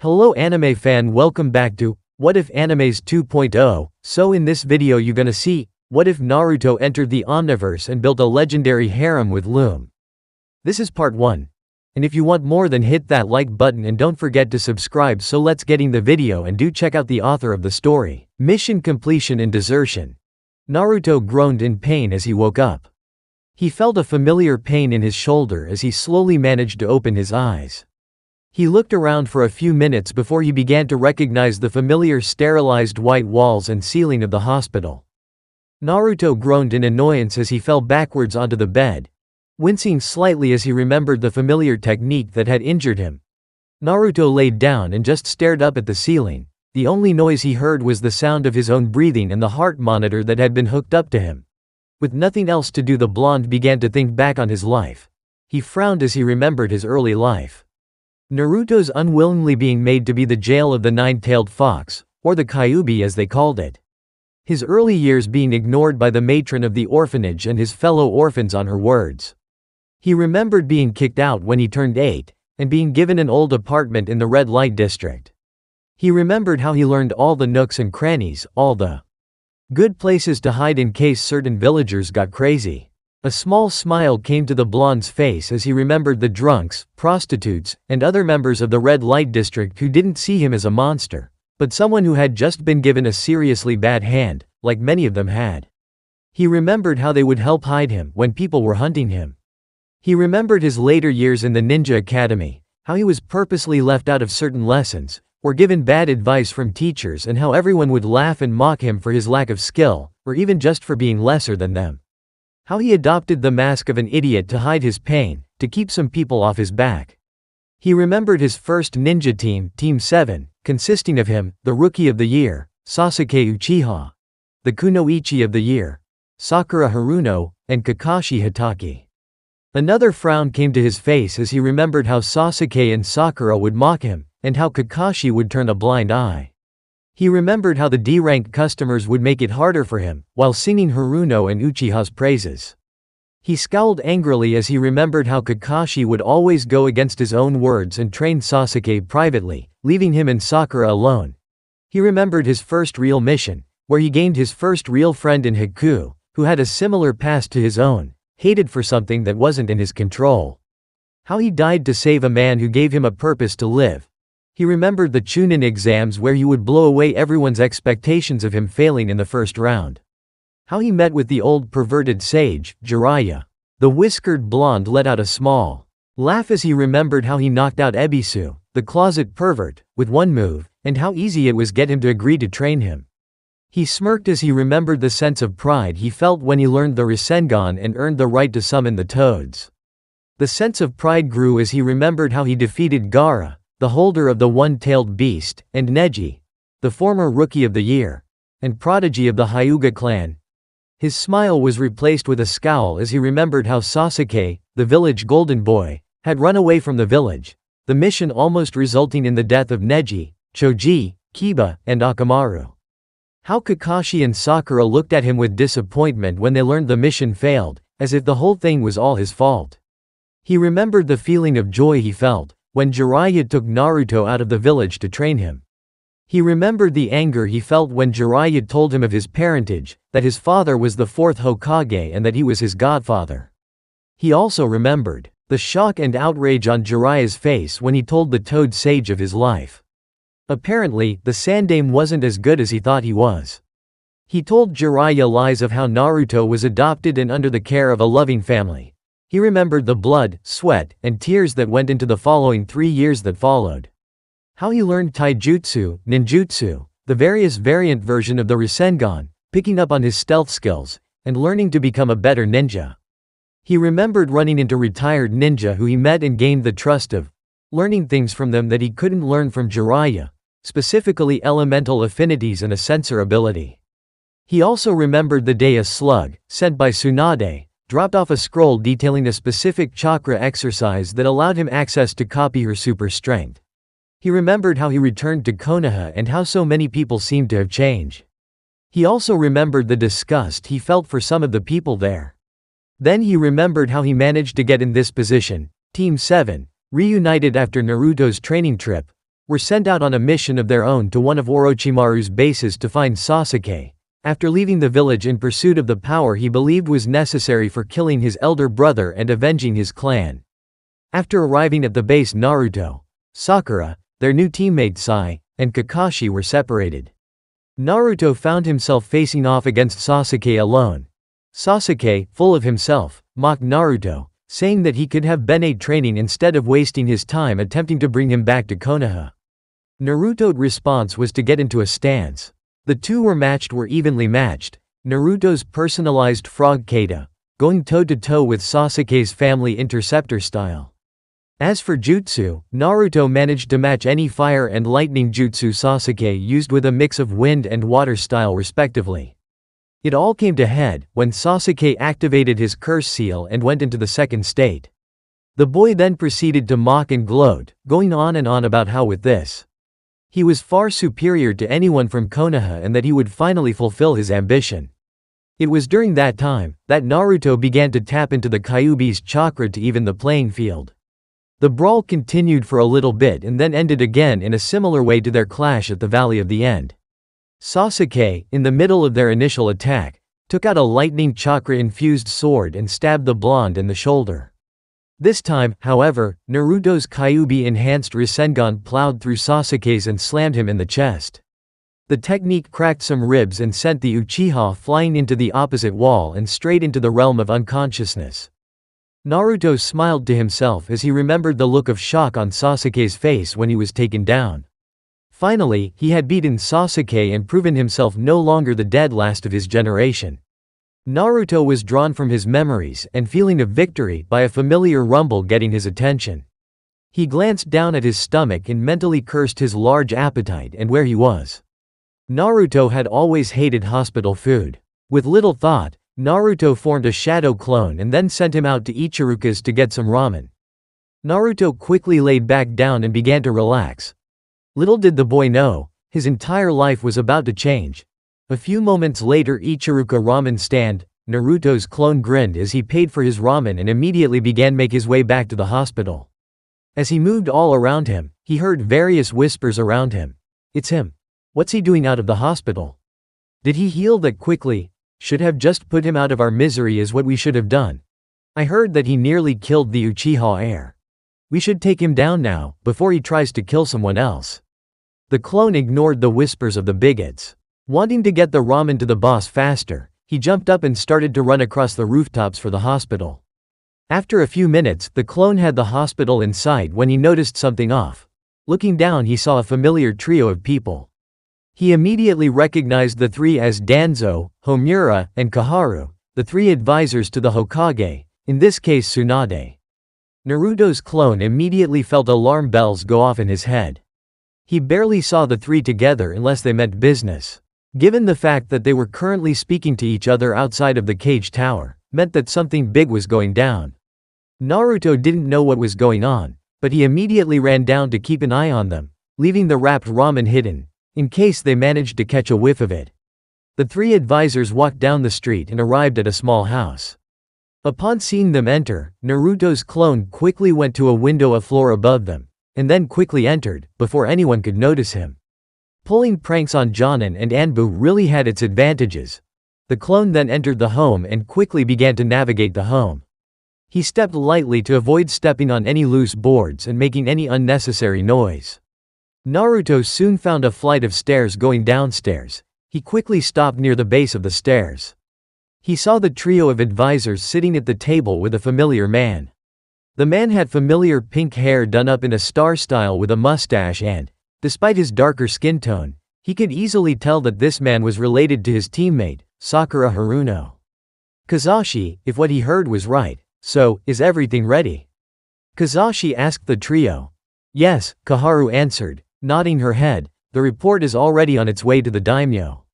Hello anime fan, welcome back to What If Animes 2.0. So in this video you gonna see, what if Naruto entered the Omniverse and built a legendary harem with Loom. This is part 1. And if you want more, then hit that like button and don't forget to subscribe. So let's getting the video, and do check out the author of the story. Mission completion and desertion. Naruto groaned in pain as he woke up. He felt a familiar pain in his shoulder as he slowly managed to open his eyes. He looked around for a few minutes before he began to recognize the familiar sterilized white walls and ceiling of the hospital. Naruto groaned in annoyance as he fell backwards onto the bed, wincing slightly as he remembered the familiar technique that had injured him. Naruto laid down and just stared up at the ceiling. The only noise he heard was the sound of his own breathing and the heart monitor that had been hooked up to him. With nothing else to do, the blonde began to think back on his life. He frowned as he remembered his early life. Naruto's unwillingly being made to be the jail of the nine-tailed fox, or the Kyuubi as they called it. His early years being ignored by the matron of the orphanage and his fellow orphans on her words. He remembered being kicked out when he turned 8, and being given an old apartment in the red light district. He remembered how he learned all the nooks and crannies, all the good places to hide in case certain villagers got crazy. A small smile came to the blonde's face as he remembered the drunks, prostitutes, and other members of the red light district who didn't see him as a monster, but someone who had just been given a seriously bad hand, like many of them had. He remembered how they would help hide him when people were hunting him. He remembered his later years in the ninja academy, how he was purposely left out of certain lessons, or given bad advice from teachers, and how everyone would laugh and mock him for his lack of skill, or even just for being lesser than them. How he adopted the mask of an idiot to hide his pain, to keep some people off his back. He remembered his first ninja team, Team 7, consisting of him, the Rookie of the Year, Sasuke Uchiha, the Kunoichi of the Year, Sakura Haruno, and Kakashi Hatake. Another frown came to his face as he remembered how Sasuke and Sakura would mock him, and how Kakashi would turn a blind eye. He remembered how the D-rank customers would make it harder for him, while singing Haruno and Uchiha's praises. He scowled angrily as he remembered how Kakashi would always go against his own words and train Sasuke privately, leaving him and Sakura alone. He remembered his first real mission, where he gained his first real friend in Haku, who had a similar past to his own, hated for something that wasn't in his control. How he died to save a man who gave him a purpose to live. He remembered the Chunin exams where he would blow away everyone's expectations of him failing in the first round. How he met with the old perverted sage, Jiraiya. The whiskered blonde let out a small laugh as he remembered how he knocked out Ebisu, the closet pervert, with one move, and how easy it was get him to agree to train him. He smirked as he remembered the sense of pride he felt when he learned the Rasengan and earned the right to summon the toads. The sense of pride grew as he remembered how he defeated Gaara, the holder of the one-tailed beast, and Neji, the former Rookie of the Year, and prodigy of the Hyuga clan. His smile was replaced with a scowl as he remembered how Sasuke, the village golden boy, had run away from the village, the mission almost resulting in the death of Neji, Choji, Kiba, and Akamaru. How Kakashi and Sakura looked at him with disappointment when they learned the mission failed, as if the whole thing was all his fault. He remembered the feeling of joy he felt when Jiraiya took Naruto out of the village to train him. He remembered the anger he felt when Jiraiya told him of his parentage, that his father was the 4th Hokage and that he was his godfather. He also remembered the shock and outrage on Jiraiya's face when he told the Toad Sage of his life. Apparently, the Sandaime wasn't as good as he thought he was. He told Jiraiya lies of how Naruto was adopted and under the care of a loving family. He remembered the blood, sweat, and tears that went into the following 3 years that followed. How he learned taijutsu, ninjutsu, the various variant version of the Rasengan, picking up on his stealth skills, and learning to become a better ninja. He remembered running into retired ninja who he met and gained the trust of, learning things from them that he couldn't learn from Jiraiya, specifically elemental affinities and a sensor ability. He also remembered the day a slug, sent by Tsunade, dropped off a scroll detailing a specific chakra exercise that allowed him access to copy her super strength. He remembered how he returned to Konoha and how so many people seemed to have changed. He also remembered the disgust he felt for some of the people there. Then he remembered how he managed to get in this position, Team 7, reunited after Naruto's training trip, were sent out on a mission of their own to one of Orochimaru's bases to find Sasuke, after leaving the village in pursuit of the power he believed was necessary for killing his elder brother and avenging his clan. After arriving at the base, Naruto, Sakura, their new teammate Sai, and Kakashi were separated. Naruto found himself facing off against Sasuke alone. Sasuke, full of himself, mocked Naruto, saying that he could have been training instead of wasting his time attempting to bring him back to Konoha. Naruto's response was to get into a stance. The two were evenly matched. Naruto's personalized frog kata, going toe-to-toe with Sasuke's family interceptor style. As for jutsu, Naruto managed to match any fire and lightning jutsu Sasuke used with a mix of wind and water style respectively. It all came to head when Sasuke activated his curse seal and went into the second state. The boy then proceeded to mock and gloat, going on and on about how with this, he was far superior to anyone from Konoha and that he would finally fulfill his ambition. It was during that time that Naruto began to tap into the Kyuubi's chakra to even the playing field. The brawl continued for a little bit and then ended again in a similar way to their clash at the Valley of the End. Sasuke, in the middle of their initial attack, took out a lightning chakra-infused sword and stabbed the blonde in the shoulder. This time, however, Naruto's Kyuubi-enhanced Rasengan plowed through Sasuke's and slammed him in the chest. The technique cracked some ribs and sent the Uchiha flying into the opposite wall and straight into the realm of unconsciousness. Naruto smiled to himself as he remembered the look of shock on Sasuke's face when he was taken down. Finally, he had beaten Sasuke and proven himself no longer the dead last of his generation. Naruto was drawn from his memories and feeling of victory by a familiar rumble getting his attention. He glanced down at his stomach and mentally cursed his large appetite and where he was. Naruto had always hated hospital food. With little thought, Naruto formed a shadow clone and then sent him out to Ichiruka's to get some ramen. Naruto quickly laid back down and began to relax. Little did the boy know, his entire life was about to change. A few moments later, Ichiruka ramen stand, Naruto's clone grinned as he paid for his ramen and immediately began make his way back to the hospital. As he moved all around him, he heard various whispers around him. It's him. What's he doing out of the hospital? Did he heal that quickly? Should have just put him out of our misery is what we should have done. I heard that he nearly killed the Uchiha heir. We should take him down now, before he tries to kill someone else. The clone ignored the whispers of the bigots. Wanting to get the ramen to the boss faster, he jumped up and started to run across the rooftops for the hospital. After a few minutes, the clone had the hospital in sight when he noticed something off. Looking down, he saw a familiar trio of people. He immediately recognized the three as Danzo, Homura, and Koharu, the three advisors to the Hokage, in this case Tsunade. Naruto's clone immediately felt alarm bells go off in his head. He barely saw the three together unless they meant business. Given the fact that they were currently speaking to each other outside of the cage tower, meant that something big was going down. Naruto didn't know what was going on, but he immediately ran down to keep an eye on them, leaving the wrapped ramen hidden, in case they managed to catch a whiff of it. The three advisors walked down the street and arrived at a small house. Upon seeing them enter, Naruto's clone quickly went to a window a floor above them, and then quickly entered, before anyone could notice him. Pulling pranks on Jonin and Anbu really had its advantages. The clone then entered the home and quickly began to navigate the home. He stepped lightly to avoid stepping on any loose boards and making any unnecessary noise. Naruto soon found a flight of stairs going downstairs. He quickly stopped near the base of the stairs. He saw the trio of advisors sitting at the table with a familiar man. The man had familiar pink hair done up in a star style with a mustache and, despite his darker skin tone, he could easily tell that this man was related to his teammate, Sakura Haruno. Kazashi, if what he heard was right, so, is everything ready? Kazashi asked the trio. Yes, Koharu answered, nodding her head, the report is already on its way to the daimyo.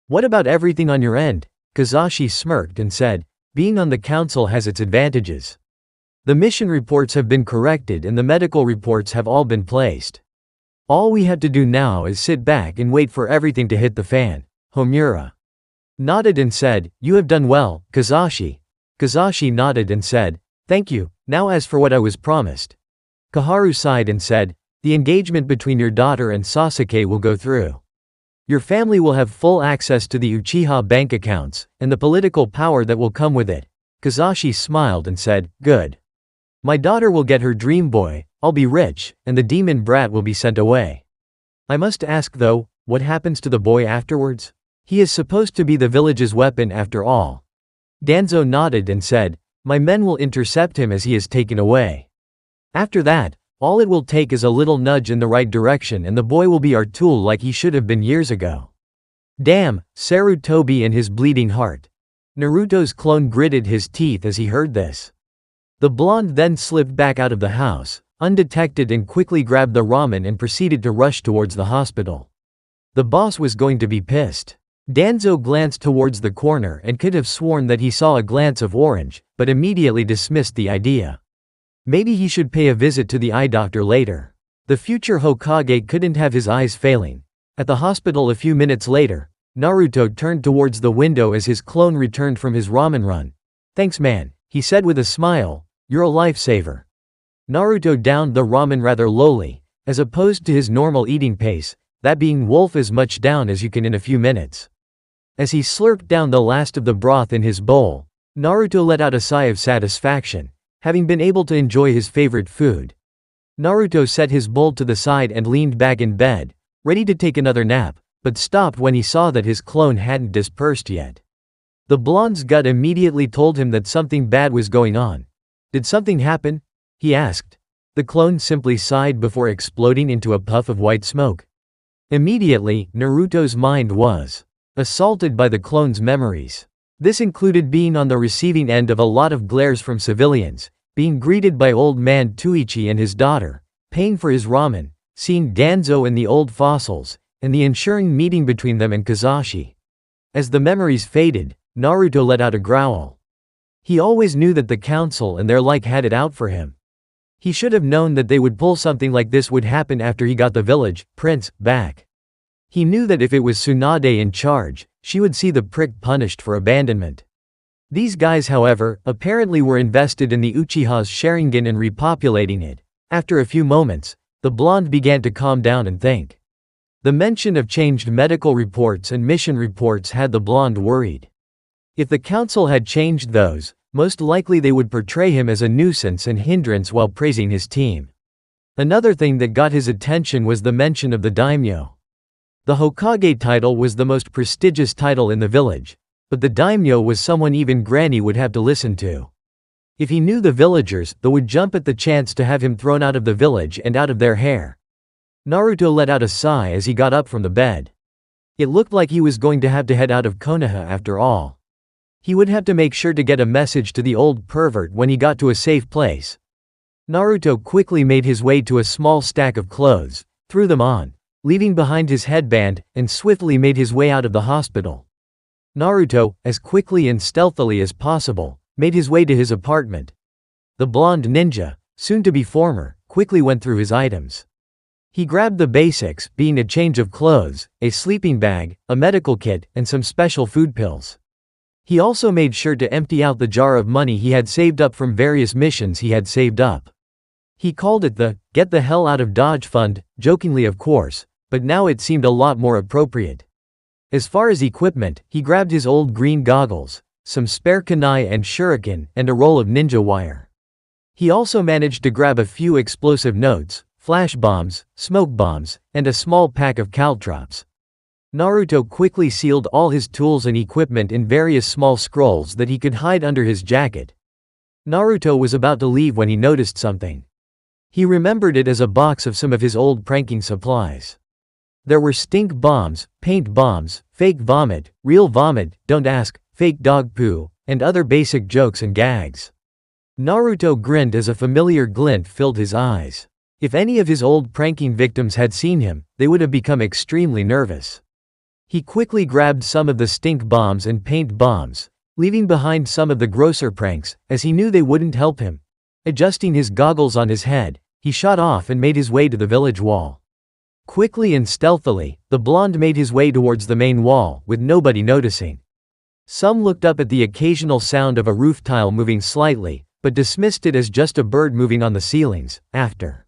What about everything on your end? Kazashi smirked and said, being on the council has its advantages. The mission reports have been corrected and the medical reports have all been placed. All we have to do now is sit back and wait for everything to hit the fan. Homura nodded and said, you have done well, Kazashi. Kazashi nodded and said, thank you. Now as for what I was promised. Koharu sighed and said, The engagement between your daughter and Sasuke will go through. Your family will have full access to the Uchiha bank accounts, and the political power that will come with it." Kakashi smiled and said, "Good. My daughter will get her dream boy, I'll be rich, and the demon brat will be sent away. I must ask though, what happens to the boy afterwards? He is supposed to be the village's weapon after all." Danzo nodded and said, "My men will intercept him as he is taken away. After that, all it will take is a little nudge in the right direction and the boy will be our tool like he should have been years ago." "Damn," Sarutobi and his bleeding heart. Naruto's clone gritted his teeth as he heard this. The blonde then slipped back out of the house, undetected, and quickly grabbed the ramen and proceeded to rush towards the hospital. The boss was going to be pissed. Danzo glanced towards the corner and could have sworn that he saw a glance of orange, but immediately dismissed the idea. Maybe he should pay a visit to the eye doctor later. The future Hokage couldn't have his eyes failing. At the hospital a few minutes later, Naruto turned towards the window as his clone returned from his ramen run. "Thanks man," he said with a smile, "you're a lifesaver." Naruto downed the ramen rather lowly, as opposed to his normal eating pace, that being wolf as much down as you can in a few minutes. As he slurped down the last of the broth in his bowl, Naruto let out a sigh of satisfaction, having been able to enjoy his favorite food. Naruto set his bowl to the side and leaned back in bed, ready to take another nap, but stopped when he saw that his clone hadn't dispersed yet. The blonde's gut immediately told him that something bad was going on. "Did something happen?" he asked. The clone simply sighed before exploding into a puff of white smoke. Immediately, Naruto's mind was assaulted by the clone's memories. This included being on the receiving end of a lot of glares from civilians, being greeted by old man Tuichi and his daughter, paying for his ramen, seeing Danzo and the old fossils, and the ensuing meeting between them and Kakashi. As the memories faded, Naruto let out a growl. He always knew that the council and their like had it out for him. He should have known that they would pull something like this would happen after he got the village prince back. He knew that if it was Tsunade in charge, she would see the prick punished for abandonment. These guys, however, apparently were invested in the Uchiha's Sharingan and repopulating it. After a few moments, the blonde began to calm down and think. The mention of changed medical reports and mission reports had the blonde worried. If the council had changed those, most likely they would portray him as a nuisance and hindrance while praising his team. Another thing that got his attention was the mention of the daimyo. The Hokage title was the most prestigious title in the village, but the daimyo was someone even Granny would have to listen to. If he knew the villagers, they would jump at the chance to have him thrown out of the village and out of their hair. Naruto let out a sigh as he got up from the bed. It looked like he was going to have to head out of Konoha after all. He would have to make sure to get a message to the old pervert when he got to a safe place. Naruto quickly made his way to a small stack of clothes, threw them on, leaving behind his headband, and swiftly made his way out of the hospital. Naruto, as quickly and stealthily as possible, made his way to his apartment. The blonde ninja, soon to be former, quickly went through his items. He grabbed the basics, being a change of clothes, a sleeping bag, a medical kit, and some special food pills. He also made sure to empty out the jar of money he had saved up from various missions he had saved up. He called it the "Get the Hell Out of Dodge Fund," jokingly of course, but now it seemed a lot more appropriate. As far as equipment, he grabbed his old green goggles, some spare kunai and shuriken, and a roll of ninja wire. He also managed to grab a few explosive notes, flash bombs, smoke bombs, and a small pack of caltrops. Naruto quickly sealed all his tools and equipment in various small scrolls that he could hide under his jacket. Naruto was about to leave when he noticed something. He remembered it as a box of some of his old pranking supplies. There were stink bombs, paint bombs, fake vomit, real vomit, don't ask, fake dog poo, and other basic jokes and gags. Naruto grinned as a familiar glint filled his eyes. If any of his old pranking victims had seen him, they would have become extremely nervous. He quickly grabbed some of the stink bombs and paint bombs, leaving behind some of the grosser pranks, as he knew they wouldn't help him. Adjusting his goggles on his head, he shot off and made his way to the village wall. Quickly and stealthily, the blonde made his way towards the main wall, with nobody noticing. Some looked up at the occasional sound of a roof tile moving slightly, but dismissed it as just a bird moving on the ceilings. After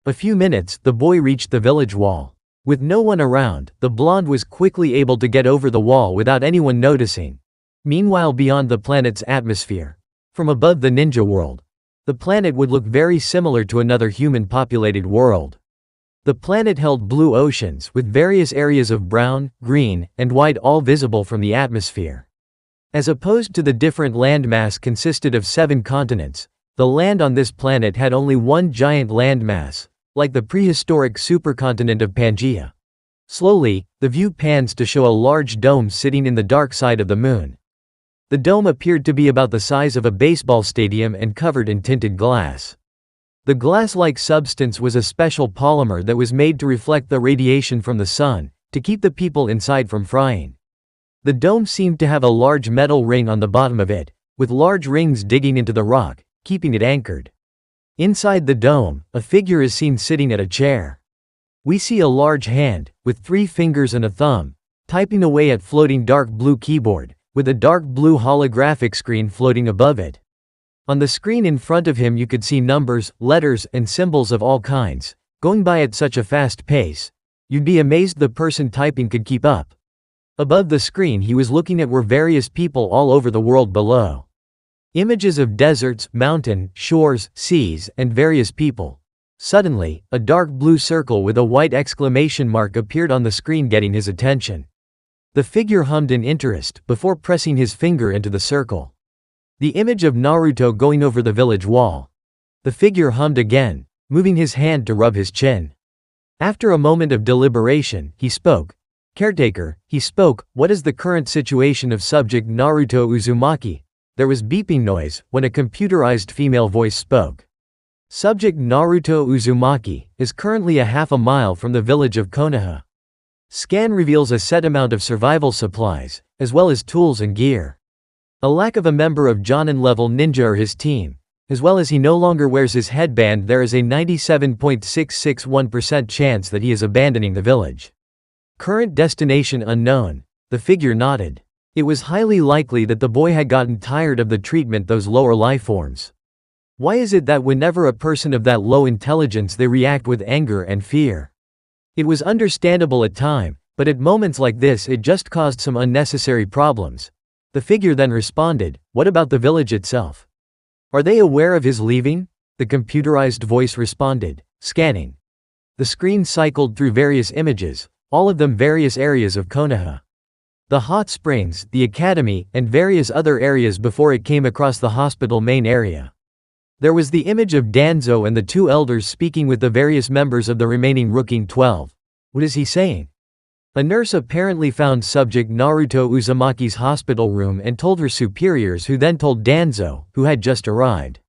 A few minutes, the boy reached the village wall. With no one around, the blonde was quickly able to get over the wall without anyone noticing. Meanwhile, beyond the planet's atmosphere, from above the ninja world, the planet would look very similar to another human-populated world. The planet held blue oceans, with various areas of brown, green, and white all visible from the atmosphere. As opposed to the different landmass consisted of 7 continents, the land on this planet had only one giant landmass, like the prehistoric supercontinent of Pangaea. Slowly, the view pans to show a large dome sitting in the dark side of the moon. The dome appeared to be about the size of a baseball stadium and covered in tinted glass. The glass-like substance was a special polymer that was made to reflect the radiation from the sun, to keep the people inside from frying. The dome seemed to have a large metal ring on the bottom of it, with large rings digging into the rock, keeping it anchored. Inside the dome, a figure is seen sitting at a chair. We see a large hand, with 3 fingers and a thumb, typing away at floating dark blue keyboard, with a dark blue holographic screen floating above it. On the screen in front of him you could see numbers, letters, and symbols of all kinds, going by at such a fast pace, you'd be amazed the person typing could keep up. Above the screen he was looking at were various people all over the world below. Images of deserts, mountain, shores, seas, and various people. Suddenly, a dark blue circle with a white exclamation mark appeared on the screen, getting his attention. The figure hummed in interest before pressing his finger into the circle. The image of Naruto going over the village wall. The figure hummed again, moving his hand to rub his chin. After a moment of deliberation, he spoke. Caretaker, he spoke, what is the current situation of subject Naruto Uzumaki? There was beeping noise when a computerized female voice spoke. Subject Naruto Uzumaki is currently a half a mile from the village of Konoha. Scan reveals a set amount of survival supplies, as well as tools and gear. A lack of a member of Jonin level ninja or his team, as well as he no longer wears his headband. There is a 97.661% chance that he is abandoning the village. Current destination unknown. The figure nodded. It was highly likely that the boy had gotten tired of the treatment those lower lifeforms. Why is it that whenever a person of that low intelligence they react with anger and fear? It was understandable at time, but at moments like this it just caused some unnecessary problems. The figure then responded, what about the village itself? Are they aware of his leaving? The computerized voice responded, scanning. The screen cycled through various images, all of them various areas of Konoha. The hot springs, the academy, and various other areas before it came across the hospital main area. There was the image of Danzo and the 2 elders speaking with the various members of the remaining Rooking 12. What is he saying? A nurse apparently found subject Naruto Uzumaki's hospital room and told her superiors, who then told Danzo, who had just arrived.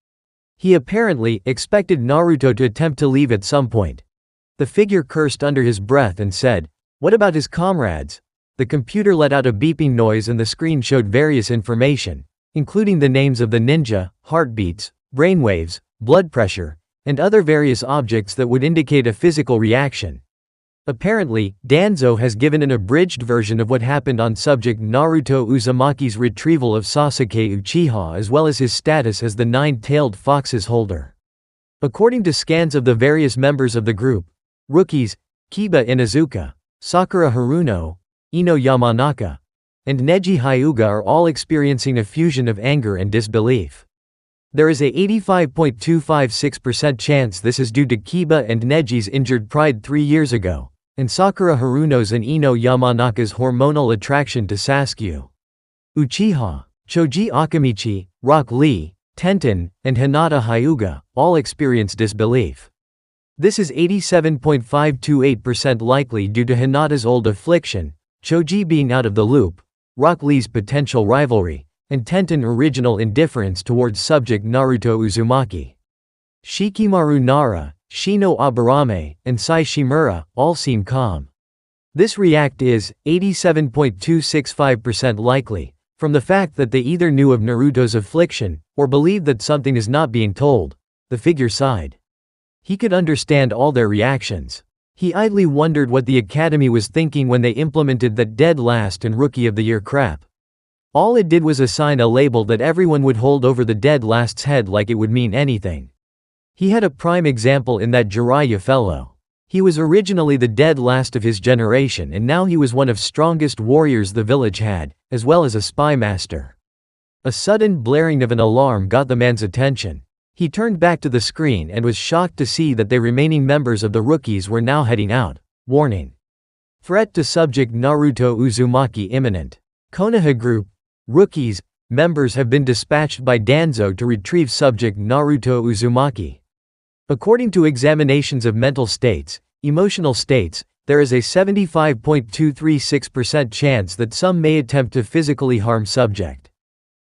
He apparently expected Naruto to attempt to leave at some point. The figure cursed under his breath and said, what about his comrades? The computer let out a beeping noise and the screen showed various information, including the names of the ninja, heartbeats, brainwaves, blood pressure, and other various objects that would indicate a physical reaction. Apparently, Danzo has given an abridged version of what happened on subject Naruto Uzumaki's retrieval of Sasuke Uchiha, as well as his status as the 9-tailed fox's holder. According to scans of the various members of the group, rookies, Kiba Inuzuka, Sakura Haruno, Ino Yamanaka, and Neji Hyuga are all experiencing a fusion of anger and disbelief. There is a 85.256% chance this is due to Kiba and Neji's injured pride 3 years ago, and Sakura Haruno's and Ino Yamanaka's hormonal attraction to Sasuke. Uchiha, Choji Akamichi, Rock Lee, Tenten, and Hinata Hyuga all experience disbelief. This is 87.528% likely due to Hinata's old affliction, Choji being out of the loop, Rock Lee's potential rivalry, and Tenten original indifference towards subject Naruto Uzumaki. Shikimaru Nara, Shino Aburame, and Sai Shimura all seem calm. This react is 87.265% likely, from the fact that they either knew of Naruto's affliction, or believed that something is not being told. The figure sighed. He could understand all their reactions. He idly wondered what the Academy was thinking when they implemented that dead last and Rookie of the Year crap. All it did was assign a label that everyone would hold over the dead last's head like it would mean anything. He had a prime example in that Jiraiya fellow. He was originally the dead last of his generation and now he was one of strongest warriors the village had, as well as a spy master. A sudden blaring of an alarm got the man's attention. He turned back to the screen and was shocked to see that the remaining members of the rookies were now heading out. Warning. Threat to subject Naruto Uzumaki imminent. Konoha Group. Rookies. Members have been dispatched by Danzo to retrieve subject Naruto Uzumaki. According to examinations of mental states, emotional states, there is a 75.236% chance that some may attempt to physically harm subject.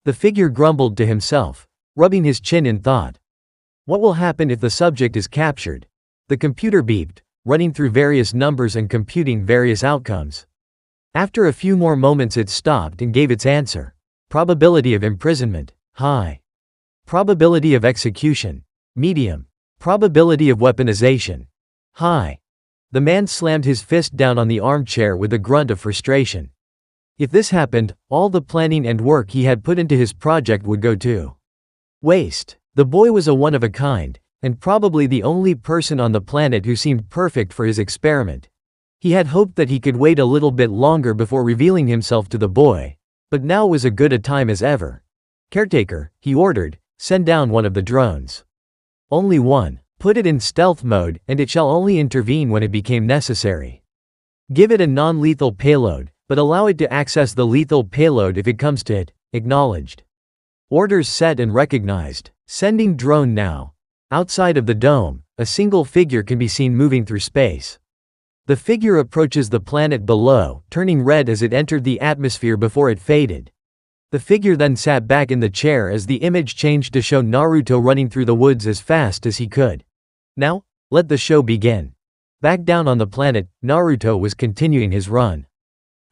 The figure grumbled to himself, rubbing his chin in thought. What will happen if the subject is captured? The computer beeped, running through various numbers and computing various outcomes. After a few more moments it stopped and gave its answer. Probability of imprisonment, high. Probability of execution, medium. Probability of weaponization, high. The man slammed his fist down on the armchair with a grunt of frustration. If this happened, all the planning and work he had put into his project would go to waste. The boy was a one of a kind, and probably the only person on the planet who seemed perfect for his experiment. He had hoped that he could wait a little bit longer before revealing himself to the boy, but now was as good a time as ever. Caretaker, he ordered, send down one of the drones. Only one. Put it in stealth mode, and it shall only intervene when it became necessary. Give it a non-lethal payload, but allow it to access the lethal payload if it comes to it. Acknowledged. Orders set and recognized. Sending drone now. Outside of the dome, a single figure can be seen moving through space. The figure approaches the planet below, turning red as it entered the atmosphere before it faded. The figure then sat back in the chair as the image changed to show Naruto running through the woods as fast as he could. Now, let the show begin. Back down on the planet, Naruto was continuing his run.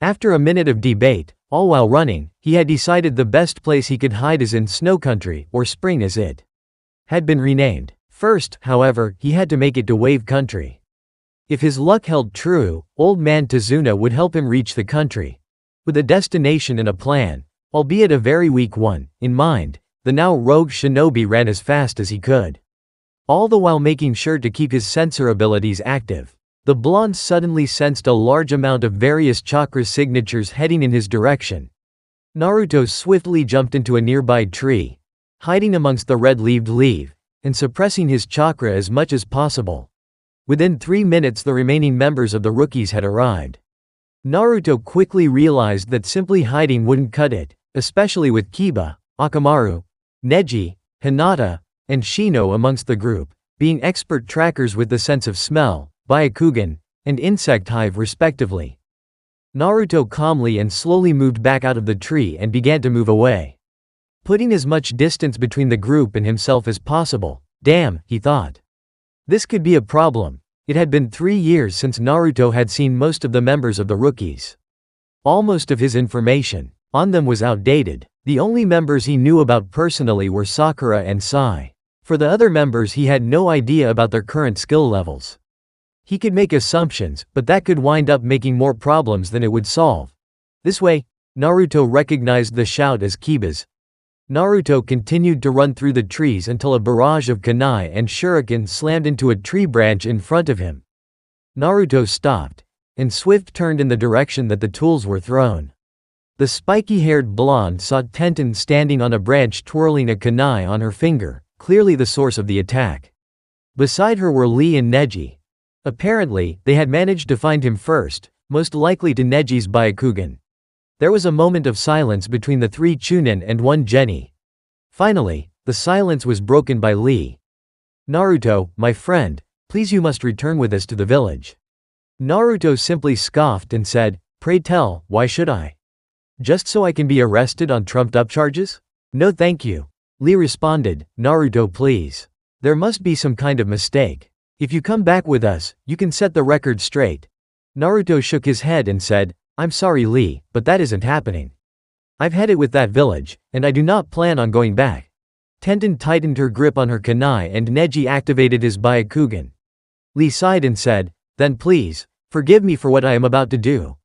After a minute of debate, all while running, he had decided the best place he could hide is in Snow Country, or Spring as it had been renamed. First, however, he had to make it to Wave Country. If his luck held true, Old Man Tazuna would help him reach the country. With a destination and a plan, albeit a very weak one, in mind, the now rogue shinobi ran as fast as he could. All the while making sure to keep his sensor abilities active. The blonde suddenly sensed a large amount of various chakra signatures heading in his direction. Naruto swiftly jumped into a nearby tree, hiding amongst the red-leaved leaf, and suppressing his chakra as much as possible. Within 3 minutes the remaining members of the rookies had arrived. Naruto quickly realized that simply hiding wouldn't cut it, especially with Kiba, Akamaru, Neji, Hinata, and Shino amongst the group, being expert trackers with the sense of smell, Byakugan, and insect hive respectively. Naruto calmly and slowly moved back out of the tree and began to move away, putting as much distance between the group and himself as possible. Damn, he thought. This could be a problem. It had been 3 years since Naruto had seen most of the members of the rookies. Almost of his information on them was outdated. The only members he knew about personally were Sakura and Sai. For the other members he had no idea about their current skill levels. He could make assumptions, but that could wind up making more problems than it would solve. This way, Naruto recognized the shout as Kiba's. Naruto continued to run through the trees until a barrage of kunai and shuriken slammed into a tree branch in front of him. Naruto stopped, and swift turned in the direction that the tools were thrown. The spiky-haired blonde saw Tenten standing on a branch twirling a kunai on her finger, clearly the source of the attack. Beside her were Lee and Neji. Apparently, they had managed to find him first, most likely to Neji's Byakugan. There was a moment of silence between the 3 Chunin and 1 Jenny. Finally, the silence was broken by Lee. Naruto, my friend, please you must return with us to the village. Naruto simply scoffed and said, pray tell, why should I? Just so I can be arrested on trumped-up charges? No thank you. Lee responded, Naruto please. There must be some kind of mistake. If you come back with us, you can set the record straight. Naruto shook his head and said, I'm sorry Lee, but that isn't happening. I've had it with that village, and I do not plan on going back. Tenten tightened her grip on her kunai and Neji activated his Byakugan. Lee sighed and said, then please, forgive me for what I am about to do.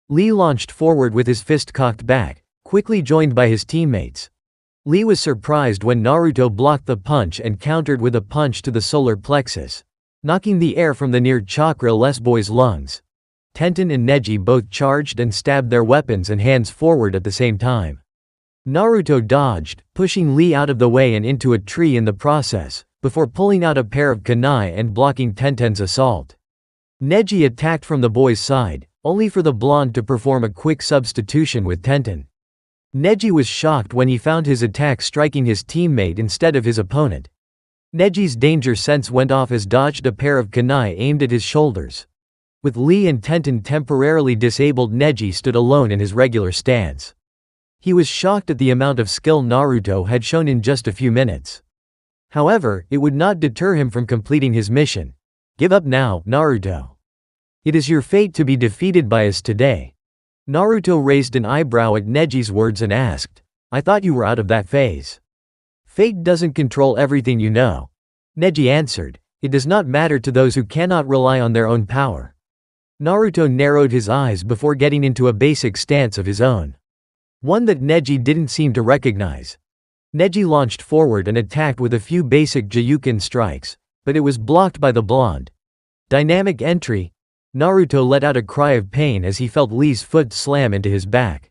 Lee launched forward with his fist cocked back, quickly joined by his teammates. Lee was surprised when Naruto blocked the punch and countered with a punch to the solar plexus, knocking the air from the near chakra-less boy's lungs. Tenten and Neji both charged and stabbed their weapons and hands forward at the same time. Naruto dodged, pushing Lee out of the way and into a tree in the process, before pulling out a pair of kunai and blocking Tenten's assault. Neji attacked from the boy's side, only for the blonde to perform a quick substitution with Tenten. Neji was shocked when he found his attack striking his teammate instead of his opponent. Neji's danger sense went off as dodged a pair of kunai aimed at his shoulders. With Lee and Tenten temporarily disabled, Neji stood alone in his regular stance. He was shocked at the amount of skill Naruto had shown in just a few minutes. However, it would not deter him from completing his mission. "Give up now, Naruto. It is your fate to be defeated by us today." Naruto raised an eyebrow at Neji's words and asked, "I thought you were out of that phase." "Fate doesn't control everything, you know." Neji answered, "It does not matter to those who cannot rely on their own power." Naruto narrowed his eyes before getting into a basic stance of his own. One that Neji didn't seem to recognize. Neji launched forward and attacked with a few basic Jyuken strikes, but it was blocked by the blonde. Dynamic entry. Naruto let out a cry of pain as he felt Lee's foot slam into his back.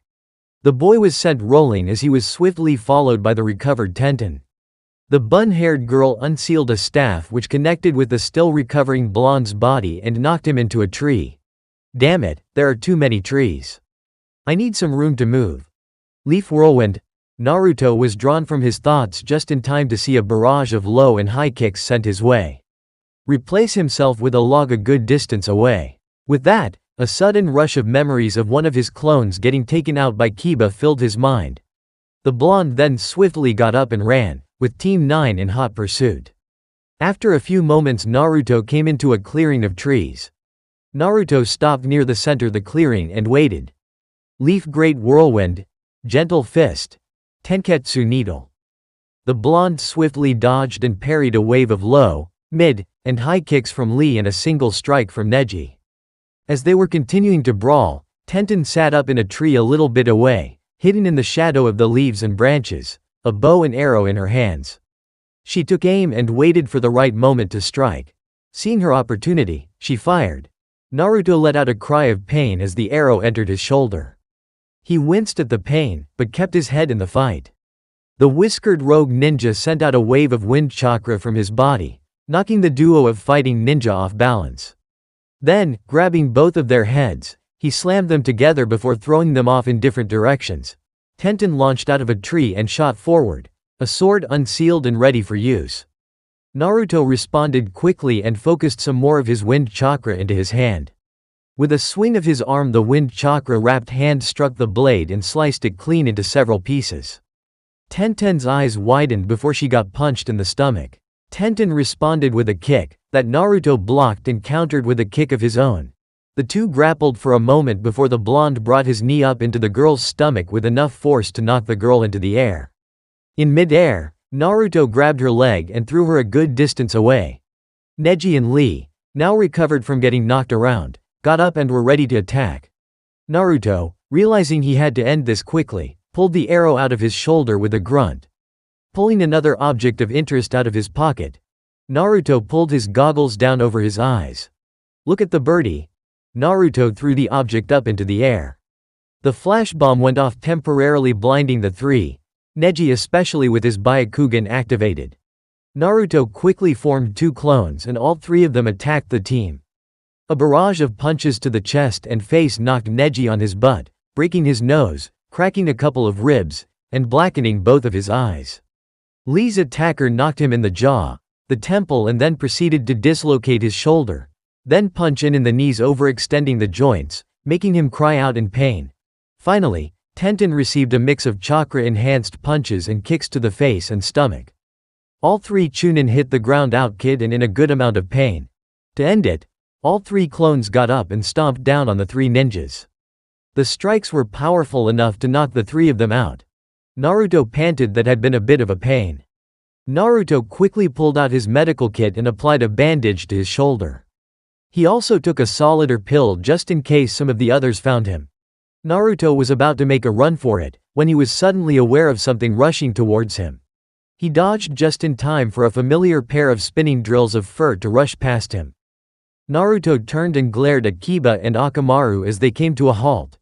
The boy was sent rolling as he was swiftly followed by the recovered Tenten. The bun-haired girl unsealed a staff which connected with the still recovering blonde's body and knocked him into a tree. "Damn it, there are too many trees. I need some room to move." Leaf whirlwind. Naruto was drawn from his thoughts just in time to see a barrage of low and high kicks sent his way. Replace himself with a log a good distance away. With that, a sudden rush of memories of one of his clones getting taken out by Kiba filled his mind. The blonde then swiftly got up and ran, with Team 9 in hot pursuit. After a few moments, Naruto came into a clearing of trees. Naruto stopped near the center of the clearing and waited. Leaf Great Whirlwind, Gentle Fist, Tenketsu Needle. The blonde swiftly dodged and parried a wave of low, mid, and high kicks from Lee and a single strike from Neji. As they were continuing to brawl, Tenten sat up in a tree a little bit away, hidden in the shadow of the leaves and branches, a bow and arrow in her hands. She took aim and waited for the right moment to strike. Seeing her opportunity, she fired. Naruto let out a cry of pain as the arrow entered his shoulder. He winced at the pain, but kept his head in the fight. The whiskered rogue ninja sent out a wave of wind chakra from his body, knocking the duo of fighting ninja off balance. Then, grabbing both of their heads, he slammed them together before throwing them off in different directions. Tenten launched out of a tree and shot forward, a sword unsealed and ready for use. Naruto responded quickly and focused some more of his wind chakra into his hand. With a swing of his arm, the wind chakra-wrapped hand struck the blade and sliced it clean into several pieces. Tenten's eyes widened before she got punched in the stomach. Tenten responded with a kick that Naruto blocked and countered with a kick of his own. The two grappled for a moment before the blonde brought his knee up into the girl's stomach with enough force to knock the girl into the air. In mid-air, Naruto grabbed her leg and threw her a good distance away. Neji and Lee, now recovered from getting knocked around, got up and were ready to attack. Naruto, realizing he had to end this quickly, pulled the arrow out of his shoulder with a grunt. Pulling another object of interest out of his pocket, Naruto pulled his goggles down over his eyes. "Look at the birdie." Naruto threw the object up into the air. The flash bomb went off, temporarily blinding the three, Neji especially with his Byakugan activated. Naruto quickly formed two clones and all three of them attacked the team. A barrage of punches to the chest and face knocked Neji on his butt, breaking his nose, cracking a couple of ribs, and blackening both of his eyes. Lee's attacker knocked him in the jaw, the temple, and then proceeded to dislocate his shoulder, then punch in the knees, overextending the joints, making him cry out in pain. Finally, Tenten received a mix of chakra-enhanced punches and kicks to the face and stomach. All three Chunin hit the ground out kid and in a good amount of pain. To end it, all three clones got up and stomped down on the three ninjas. The strikes were powerful enough to knock the three of them out. Naruto panted that had been a bit of a pain. Naruto quickly pulled out his medical kit and applied a bandage to his shoulder. He also took a solider pill just in case some of the others found him. Naruto was about to make a run for it, when he was suddenly aware of something rushing towards him. He dodged just in time for a familiar pair of spinning drills of fur to rush past him. Naruto turned and glared at Kiba and Akamaru as they came to a halt.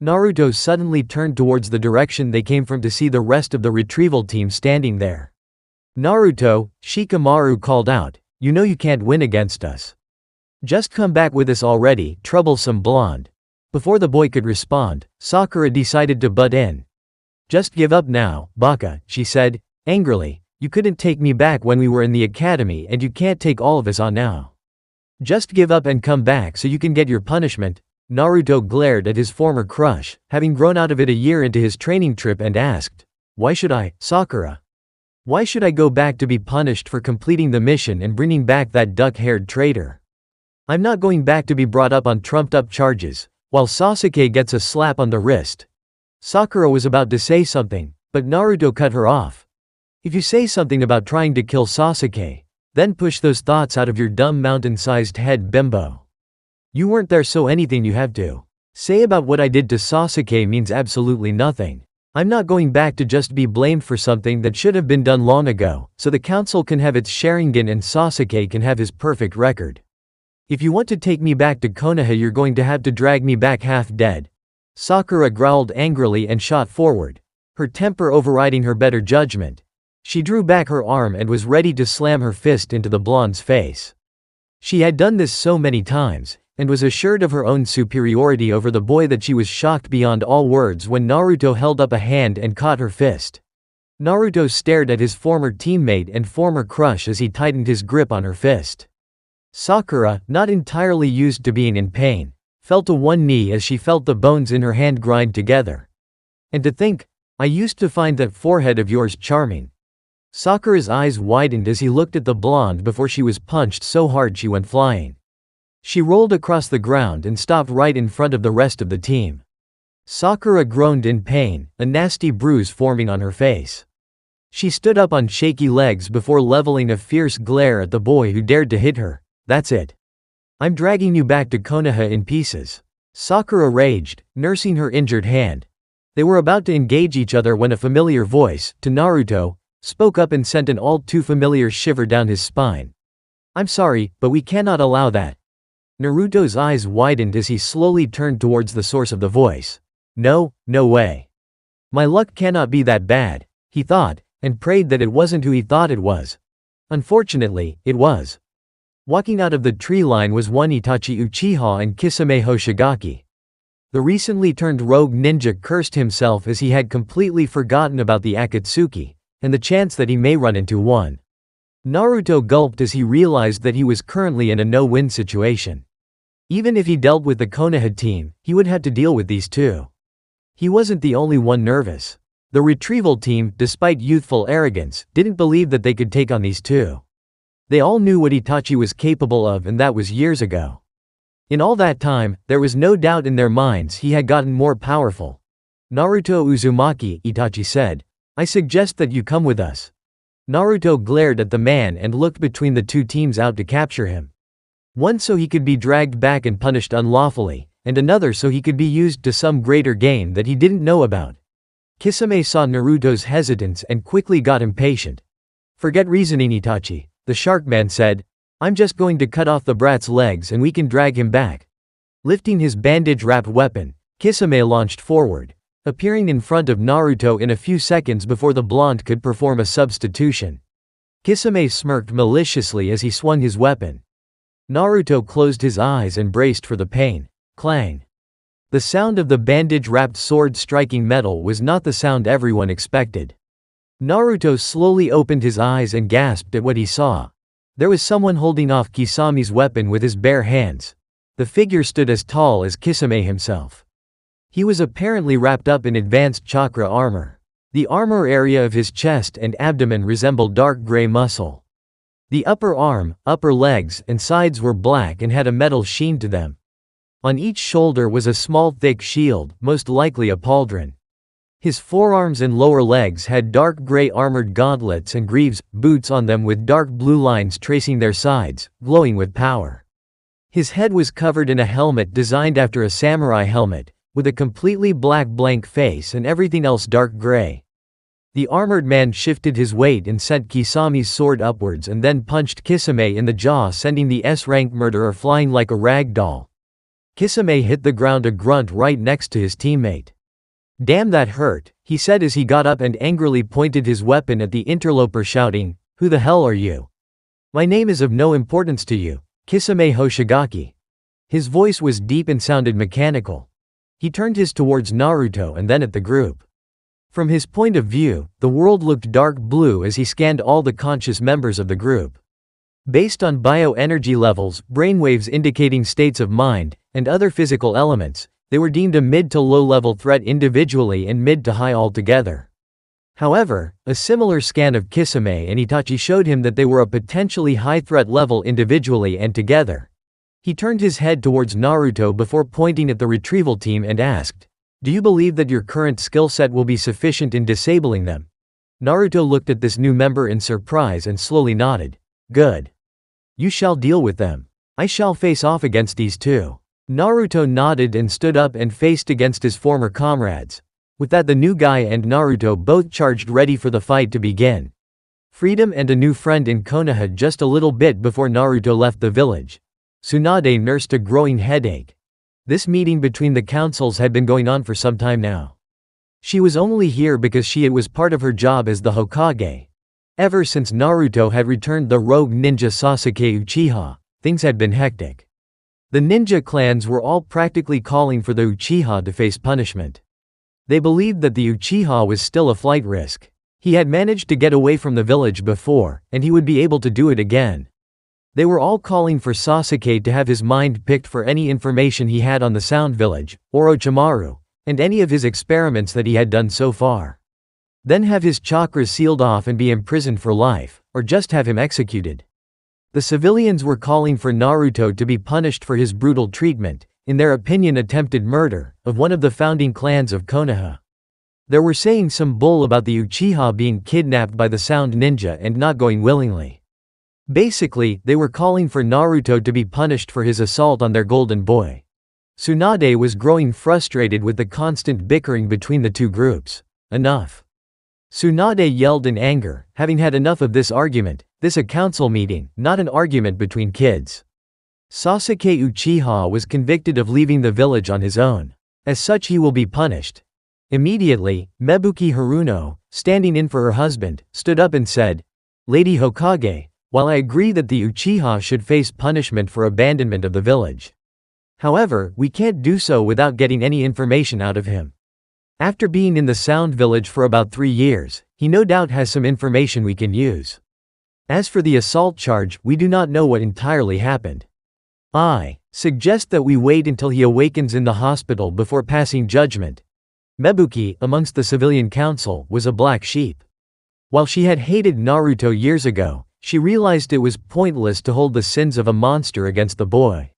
Naruto suddenly turned towards the direction they came from to see the rest of the retrieval team standing there. "Naruto," Shikamaru called out, "you know you can't win against us. Just come back with us already, troublesome blonde." Before the boy could respond, Sakura decided to butt in. "Just give up now, Baka," she said, angrily. "You couldn't take me back when we were in the academy and you can't take all of us on now. Just give up and come back so you can get your punishment." Naruto glared at his former crush, having grown out of it a year into his training trip, and asked, "Why should I, Sakura? Why should I go back to be punished for completing the mission and bringing back that duck-haired traitor? I'm not going back to be brought up on trumped-up charges, while Sasuke gets a slap on the wrist." Sakura was about to say something, but Naruto cut her off. "If you say something about trying to kill Sasuke, then push those thoughts out of your dumb mountain-sized head, bimbo. You weren't there, so anything you have to say about what I did to Sasuke means absolutely nothing. I'm not going back to just be blamed for something that should have been done long ago, so the council can have its Sharingan and Sasuke can have his perfect record. If you want to take me back to Konoha, you're going to have to drag me back half dead." Sakura growled angrily and shot forward, her temper overriding her better judgment. She drew back her arm and was ready to slam her fist into the blonde's face. She had done this so many times, and was assured of her own superiority over the boy, that she was shocked beyond all words when Naruto held up a hand and caught her fist. Naruto stared at his former teammate and former crush as he tightened his grip on her fist. Sakura, not entirely used to being in pain, fell to one knee as she felt the bones in her hand grind together. "And to think, I used to find that forehead of yours charming." Sakura's eyes widened as he looked at the blonde before she was punched so hard she went flying. She rolled across the ground and stopped right in front of the rest of the team. Sakura groaned in pain, a nasty bruise forming on her face. She stood up on shaky legs before leveling a fierce glare at the boy who dared to hit her. "That's it. I'm dragging you back to Konoha in pieces." Sakura raged, nursing her injured hand. They were about to engage each other when a familiar voice, to Naruto, spoke up and sent an all too familiar shiver down his spine. "I'm sorry, but we cannot allow that." Naruto's eyes widened as he slowly turned towards the source of the voice. No way. My luck cannot be that bad," he thought, and prayed that it wasn't who he thought it was. Unfortunately, it was. Walking out of the tree line was one Itachi Uchiha and Kisame Hoshigaki. The recently turned rogue ninja cursed himself as he had completely forgotten about the Akatsuki, and the chance that he may run into one. Naruto gulped as he realized that he was currently in a no-win situation. Even if he dealt with the Konoha team, he would have to deal with these two. He wasn't the only one nervous. The retrieval team, despite youthful arrogance, didn't believe that they could take on these two. They all knew what Itachi was capable of, and that was years ago. In all that time, there was no doubt in their minds he had gotten more powerful. "Naruto Uzumaki," Itachi said, "I suggest that you come with us." Naruto glared at the man and looked between the two teams out to capture him. One so he could be dragged back and punished unlawfully, and another so he could be used to some greater gain that he didn't know about. Kisame saw Naruto's hesitance and quickly got impatient. "Forget reasoning, Itachi," the shark man said. "I'm just going to cut off the brat's legs and we can drag him back." Lifting his bandage-wrapped weapon, Kisame launched forward, appearing in front of Naruto in a few seconds before the blonde could perform a substitution. Kisame smirked maliciously as he swung his weapon. Naruto closed his eyes and braced for the pain. Clang. The sound of the bandage-wrapped sword striking metal was not the sound everyone expected. Naruto slowly opened his eyes and gasped at what he saw. There was someone holding off Kisame's weapon with his bare hands. The figure stood as tall as Kisame himself. He was apparently wrapped up in advanced chakra armor. The armor area of his chest and abdomen resembled dark gray muscle. The upper arm, upper legs, and sides were black and had a metal sheen to them. On each shoulder was a small thick shield, most likely a pauldron. His forearms and lower legs had dark gray armored gauntlets and greaves, boots on them with dark blue lines tracing their sides, glowing with power. His head was covered in a helmet designed after a samurai helmet, with a completely black blank face and everything else dark gray. The armored man shifted his weight and sent Kisami's sword upwards and then punched Kisame in the jaw, sending the S-rank murderer flying like a rag doll. Kisame hit the ground, a grunt right next to his teammate. "Damn, that hurt," he said as he got up and angrily pointed his weapon at the interloper, shouting, "Who the hell are you? My name is of no importance to you, Kisame Hoshigaki." His voice was deep and sounded mechanical. He turned his towards Naruto and then at the group. From his point of view, the world looked dark blue as he scanned all the conscious members of the group. Based on bioenergy levels, brainwaves indicating states of mind, and other physical elements, they were deemed a mid to low-level threat individually and mid to high altogether. However, a similar scan of Kisame and Itachi showed him that they were a potentially high threat level individually and together. He turned his head towards Naruto before pointing at the retrieval team and asked, "Do you believe that your current skill set will be sufficient in disabling them?" Naruto looked at this new member in surprise and slowly nodded. "Good. You shall deal with them. I shall face off against these two." Naruto nodded and stood up and faced against his former comrades. With that, the new guy and Naruto both charged, ready for the fight to begin. Freedom and a new friend in Konoha. Just a little bit before Naruto left the village, Tsunade nursed a growing headache. This meeting between the councils had been going on for some time now. She was only here because it was part of her job as the Hokage. Ever since Naruto had returned the rogue ninja Sasuke Uchiha, things had been hectic. The ninja clans were all practically calling for the Uchiha to face punishment. They believed that the Uchiha was still a flight risk. He had managed to get away from the village before, and he would be able to do it again. They were all calling for Sasuke to have his mind picked for any information he had on the Sound Village, Orochimaru, and any of his experiments that he had done so far. Then have his chakras sealed off and be imprisoned for life, or just have him executed. The civilians were calling for Naruto to be punished for his brutal treatment, in their opinion attempted murder, of one of the founding clans of Konoha. They were saying some bull about the Uchiha being kidnapped by the Sound Ninja and not going willingly. Basically, they were calling for Naruto to be punished for his assault on their golden boy. Tsunade was growing frustrated with the constant bickering between the two groups. "Enough." Tsunade yelled in anger, having had enough of this argument. This a council meeting, not an argument between kids. Sasuke Uchiha was convicted of leaving the village on his own. As such, he will be punished. Immediately, Mebuki Haruno, standing in for her husband, stood up and said, "Lady Hokage, while I agree that the Uchiha should face punishment for abandonment of the village. However, we can't do so without getting any information out of him. After being in the Sound Village for about 3 years, he no doubt has some information we can use. As for the assault charge, we do not know what entirely happened. I suggest that we wait until he awakens in the hospital before passing judgment." Mebuki, amongst the civilian council, was a black sheep. While she had hated Naruto years ago, she realized it was pointless to hold the sins of a monster against the boy.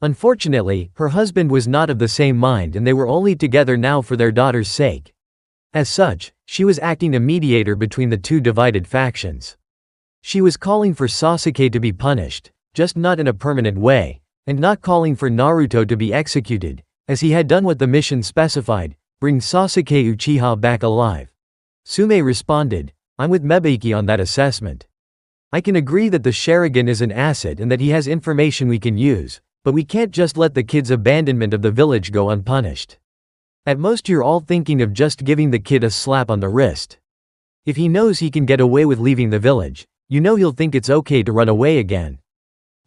Unfortunately, her husband was not of the same mind and they were only together now for their daughter's sake. As such, she was acting a mediator between the two divided factions. She was calling for Sasuke to be punished, just not in a permanent way, and not calling for Naruto to be executed, as he had done what the mission specified, bring Sasuke Uchiha back alive. Sume responded, "I'm with Mebuki on that assessment. I can agree that the Sharingan is an asset and that he has information we can use, but we can't just let the kid's abandonment of the village go unpunished. At most you're all thinking of just giving the kid a slap on the wrist. If he knows he can get away with leaving the village, you know he'll think it's okay to run away again.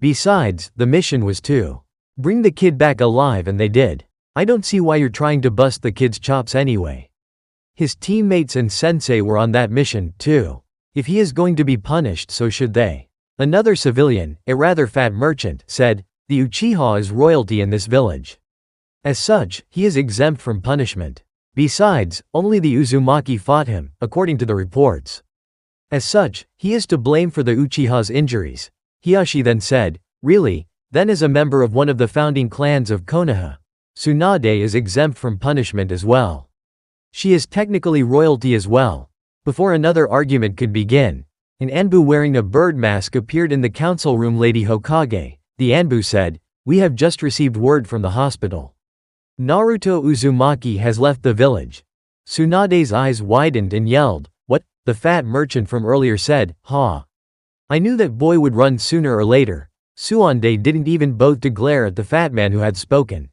Besides, the mission was to bring the kid back alive and they did. I don't see why you're trying to bust the kid's chops anyway. His teammates and sensei were on that mission, too. If he is going to be punished, so should they." Another civilian, a rather fat merchant, said, "The Uchiha is royalty in this village. As such, he is exempt from punishment. Besides, only the Uzumaki fought him, according to the reports. As such, he is to blame for the Uchiha's injuries." Hiyashi then said, "Really? Then as a member of one of the founding clans of Konoha, Tsunade is exempt from punishment as well. She is technically royalty as well." Before another argument could begin, an Anbu wearing a bird mask appeared in the council room. "Lady Hokage," the Anbu said, "we have just received word from the hospital. Naruto Uzumaki has left the village. Tsunade's eyes widened and yelled, "What?" The fat merchant from earlier said, "Ha. I knew that boy would run sooner or later." Tsunade didn't even bother to glare at the fat man who had spoken.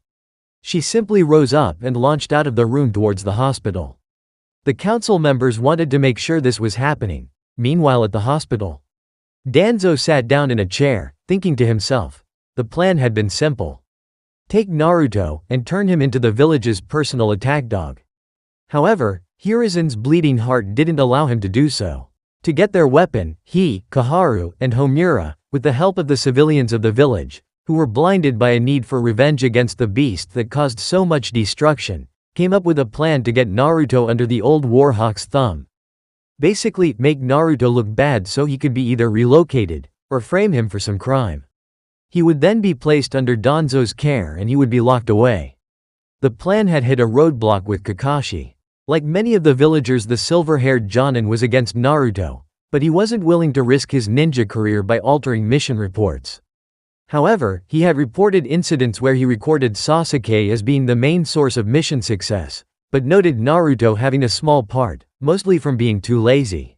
She simply rose up and launched out of the room towards the hospital. The council members wanted to make sure this was happening. Meanwhile at the hospital, Danzo sat down in a chair, thinking to himself. The plan had been simple. Take Naruto and turn him into the village's personal attack dog. However, Hiruzen's bleeding heart didn't allow him to do so. To get their weapon, he, Kaharu, and Homura, with the help of the civilians of the village, who were blinded by a need for revenge against the beast that caused so much destruction, came up with a plan to get Naruto under the old Warhawk's thumb. Basically, make Naruto look bad so he could be either relocated, or frame him for some crime. He would then be placed under Danzo's care and he would be locked away. The plan had hit a roadblock with Kakashi. Like many of the villagers, the silver-haired Jonin was against Naruto, but he wasn't willing to risk his ninja career by altering mission reports. However, he had reported incidents where he recorded Sasuke as being the main source of mission success, but noted Naruto having a small part, mostly from being too lazy.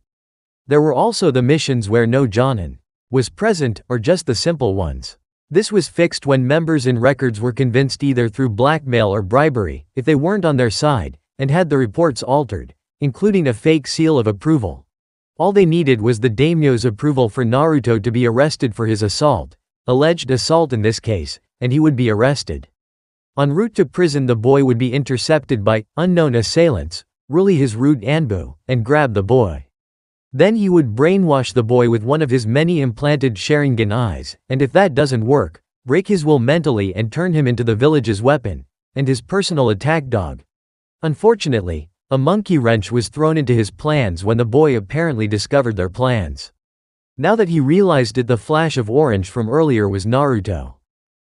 There were also the missions where no Jonin was present, or just the simple ones. This was fixed when members in records were convinced either through blackmail or bribery, if they weren't on their side, and had the reports altered, including a fake seal of approval. All they needed was the daimyo's approval for Naruto to be arrested for his alleged assault in this case, and he would be arrested. En route to prison, the boy would be intercepted by unknown assailants, really his rude Anbu, and grab the boy. Then he would brainwash the boy with one of his many implanted Sharingan eyes, and if that doesn't work, break his will mentally and turn him into the village's weapon, and his personal attack dog. Unfortunately, a monkey wrench was thrown into his plans when the boy apparently discovered their plans. Now that he realized it, the flash of orange from earlier was Naruto.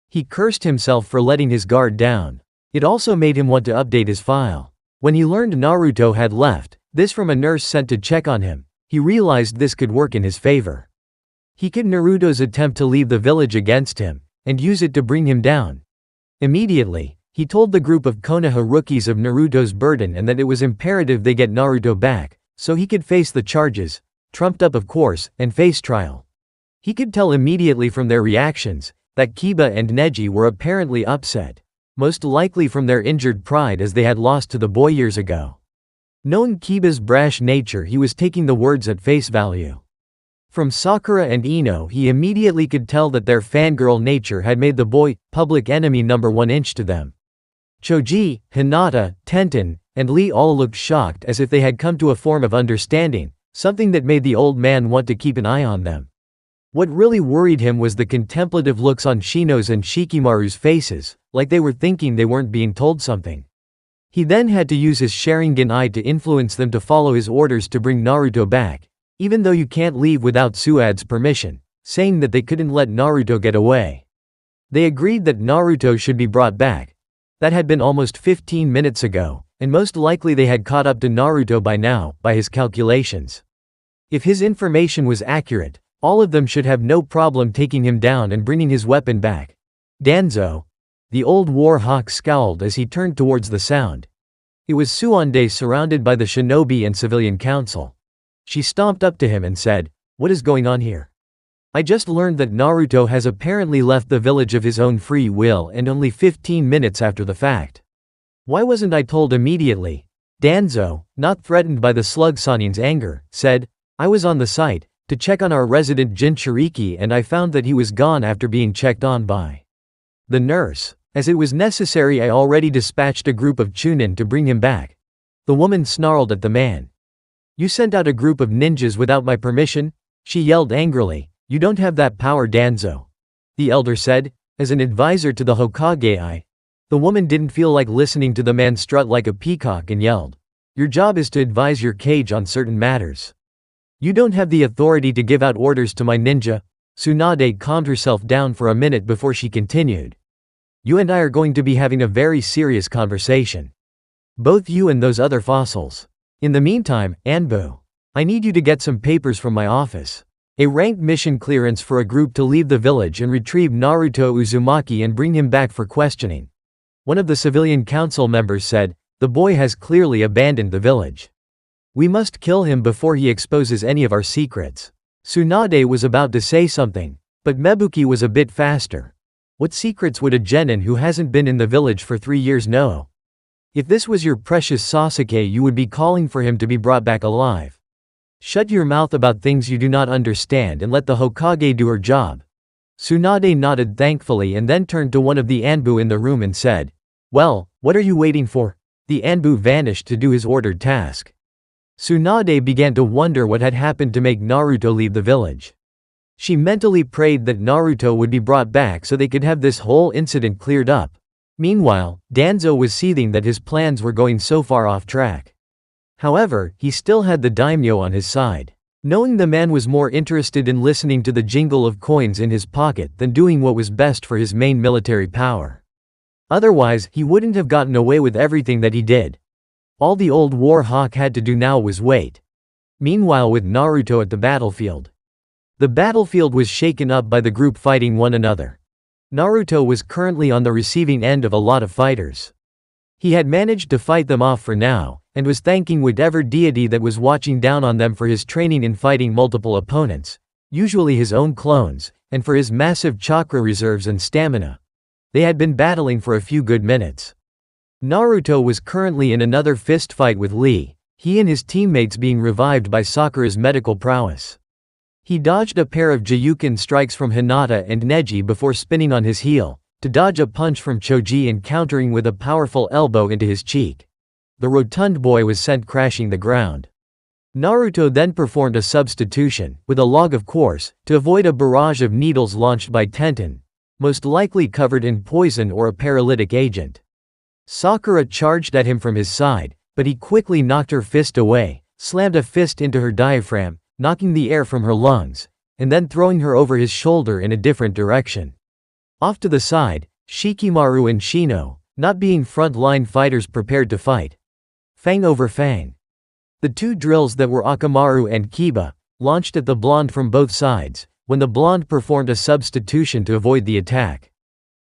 He cursed himself for letting his guard down. It also made him want to update his file. When he learned Naruto had left, this from a nurse sent to check on him, he realized this could work in his favor. He could Naruto's attempt to leave the village against him, and use it to bring him down. Immediately, he told the group of Konoha rookies of Naruto's burden and that it was imperative they get Naruto back, so he could face the charges, trumped up of course, and face trial. He could tell immediately from their reactions, that Kiba and Neji were apparently upset, most likely from their injured pride as they had lost to the boy years ago. Knowing Kiba's brash nature, he was taking the words at face value. From Sakura and Ino, he immediately could tell that their fangirl nature had made the boy public enemy number 1 to them. Choji, Hinata, Tenten, and Lee all looked shocked, as if they had come to a form of understanding, something that made the old man want to keep an eye on them. What really worried him was the contemplative looks on Shino's and Shikimaru's faces, like they were thinking they weren't being told something. He then had to use his Sharingan eye to influence them to follow his orders to bring Naruto back, even though you can't leave without Suad's permission, saying that they couldn't let Naruto get away. They agreed that Naruto should be brought back. That had been almost 15 minutes ago, and most likely they had caught up to Naruto by now, by his calculations. If his information was accurate, all of them should have no problem taking him down and bringing his weapon back. Danzo. The old war hawk scowled as he turned towards the sound. It was Tsunade surrounded by the shinobi and civilian council. She stomped up to him and said, "What is going on here? I just learned that Naruto has apparently left the village of his own free will and only 15 minutes after the fact. Why wasn't I told immediately?" Danzo, not threatened by the slug Sanin's anger, said, "I was on the site to check on our resident Jinchuriki and I found that he was gone after being checked on by the nurse. As it was necessary, I already dispatched a group of Chunin to bring him back." The woman snarled at the man. "You sent out a group of ninjas without my permission?" she yelled angrily. "You don't have that power, Danzo," the elder said, as an advisor to the Hokage. The woman didn't feel like listening to the man strut like a peacock and yelled, "Your job is to advise your Kage on certain matters. You don't have the authority to give out orders to my ninja." Tsunade calmed herself down for a minute before she continued. "You and I are going to be having a very serious conversation. Both you and those other fossils. In the meantime, Anbu, I need you to get some papers from my office. A ranked mission clearance for a group to leave the village and retrieve Naruto Uzumaki and bring him back for questioning." One of the civilian council members said, "The boy has clearly abandoned the village. We must kill him before he exposes any of our secrets." Tsunade was about to say something, but Mebuki was a bit faster. What secrets would a genin who hasn't been in the village for 3 years know? If this was your precious Sasuke, you would be calling for him to be brought back alive. Shut your mouth about things you do not understand and let the Hokage do her job. Tsunade nodded thankfully and then turned to one of the Anbu in the room and said, "Well, what are you waiting for?" The Anbu vanished to do his ordered task. Tsunade began to wonder what had happened to make Naruto leave the village. She mentally prayed that Naruto would be brought back so they could have this whole incident cleared up. Meanwhile, Danzo was seething that his plans were going so far off track. However, he still had the daimyo on his side. Knowing the man was more interested in listening to the jingle of coins in his pocket than doing what was best for his main military power. Otherwise, he wouldn't have gotten away with everything that he did. All the old war hawk had to do now was wait. Meanwhile, with Naruto at the battlefield. The battlefield was shaken up by the group fighting one another. Naruto was currently on the receiving end of a lot of fighters. He had managed to fight them off for now, and was thanking whatever deity that was watching down on them for his training in fighting multiple opponents, usually his own clones, and for his massive chakra reserves and stamina. They had been battling for a few good minutes. Naruto was currently in another fist fight with Lee, he and his teammates being revived by Sakura's medical prowess. He dodged a pair of Jiyuken strikes from Hinata and Neji before spinning on his heel, to dodge a punch from Choji and countering with a powerful elbow into his cheek. The rotund boy was sent crashing the ground. Naruto then performed a substitution, with a log of course, to avoid a barrage of needles launched by Tenten, most likely covered in poison or a paralytic agent. Sakura charged at him from his side, but he quickly knocked her fist away, slammed a fist into her diaphragm, knocking the air from her lungs, and then throwing her over his shoulder in a different direction. Off to the side, Shikamaru and Shino, not being front-line fighters, prepared to fight. Fang over fang. The two drills that were Akamaru and Kiba, launched at the blonde from both sides, when the blonde performed a substitution to avoid the attack.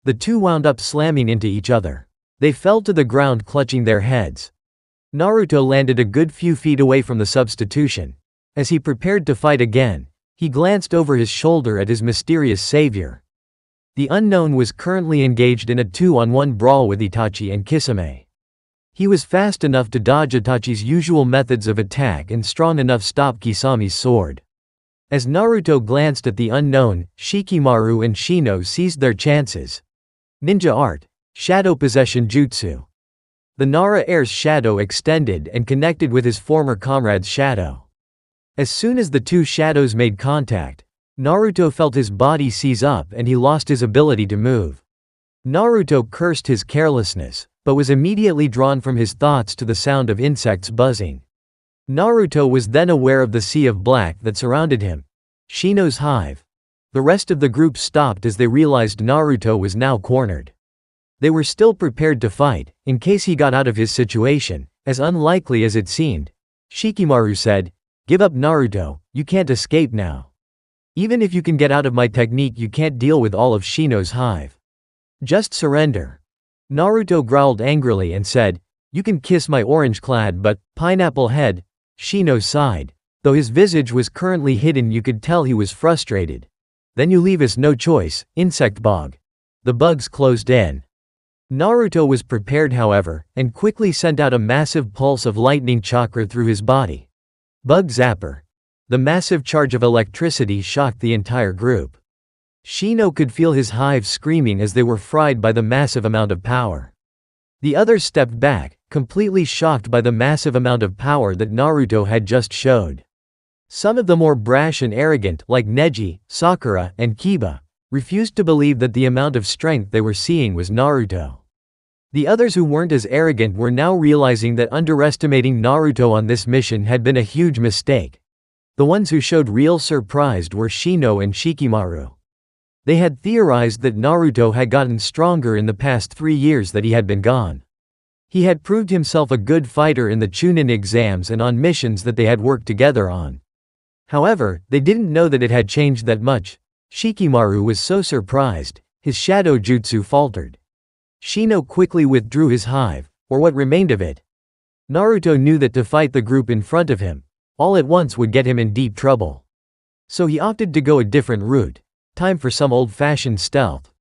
The two wound up slamming into each other. They fell to the ground clutching their heads. Naruto landed a good few feet away from the substitution. As he prepared to fight again, he glanced over his shoulder at his mysterious savior. The unknown was currently engaged in a 2-on-1 brawl with Itachi and Kisame. He was fast enough to dodge Itachi's usual methods of attack and strong enough to stop Kisame's sword. As Naruto glanced at the unknown, Shikamaru and Shino seized their chances. Ninja art. Shadow possession jutsu. The Nara heir's shadow extended and connected with his former comrade's shadow. As soon as the two shadows made contact, Naruto felt his body seize up and he lost his ability to move. Naruto cursed his carelessness, but was immediately drawn from his thoughts to the sound of insects buzzing. Naruto was then aware of the sea of black that surrounded him. Shino's hive. The rest of the group stopped as they realized Naruto was now cornered. They were still prepared to fight, in case he got out of his situation, as unlikely as it seemed. Shikamaru said, "Give up, Naruto, you can't escape now. Even if you can get out of my technique, you can't deal with all of Shino's hive. Just surrender." Naruto growled angrily and said, "You can kiss my orange-clad but, pineapple head." Shino sighed. Though his visage was currently hidden, you could tell he was frustrated. "Then you leave us no choice, insect bog." The bugs closed in. Naruto was prepared, however, and quickly sent out a massive pulse of lightning chakra through his body. Bug zapper. The massive charge of electricity shocked the entire group. Shino could feel his hive screaming as they were fried by the massive amount of power. The others stepped back, completely shocked by the massive amount of power that Naruto had just showed. Some of the more brash and arrogant, like Neji, Sakura, and Kiba, refused to believe that the amount of strength they were seeing was Naruto. The others who weren't as arrogant were now realizing that underestimating Naruto on this mission had been a huge mistake. The ones who showed real surprise were Shino and Shikamaru. They had theorized that Naruto had gotten stronger in the past 3 years that he had been gone. He had proved himself a good fighter in the Chunin exams and on missions that they had worked together on. However, they didn't know that it had changed that much. Shikamaru was so surprised, his shadow jutsu faltered. Shino quickly withdrew his hive, or what remained of it. Naruto knew that to fight the group in front of him, all at once would get him in deep trouble. So he opted to go a different route. Time for some old-fashioned stealth.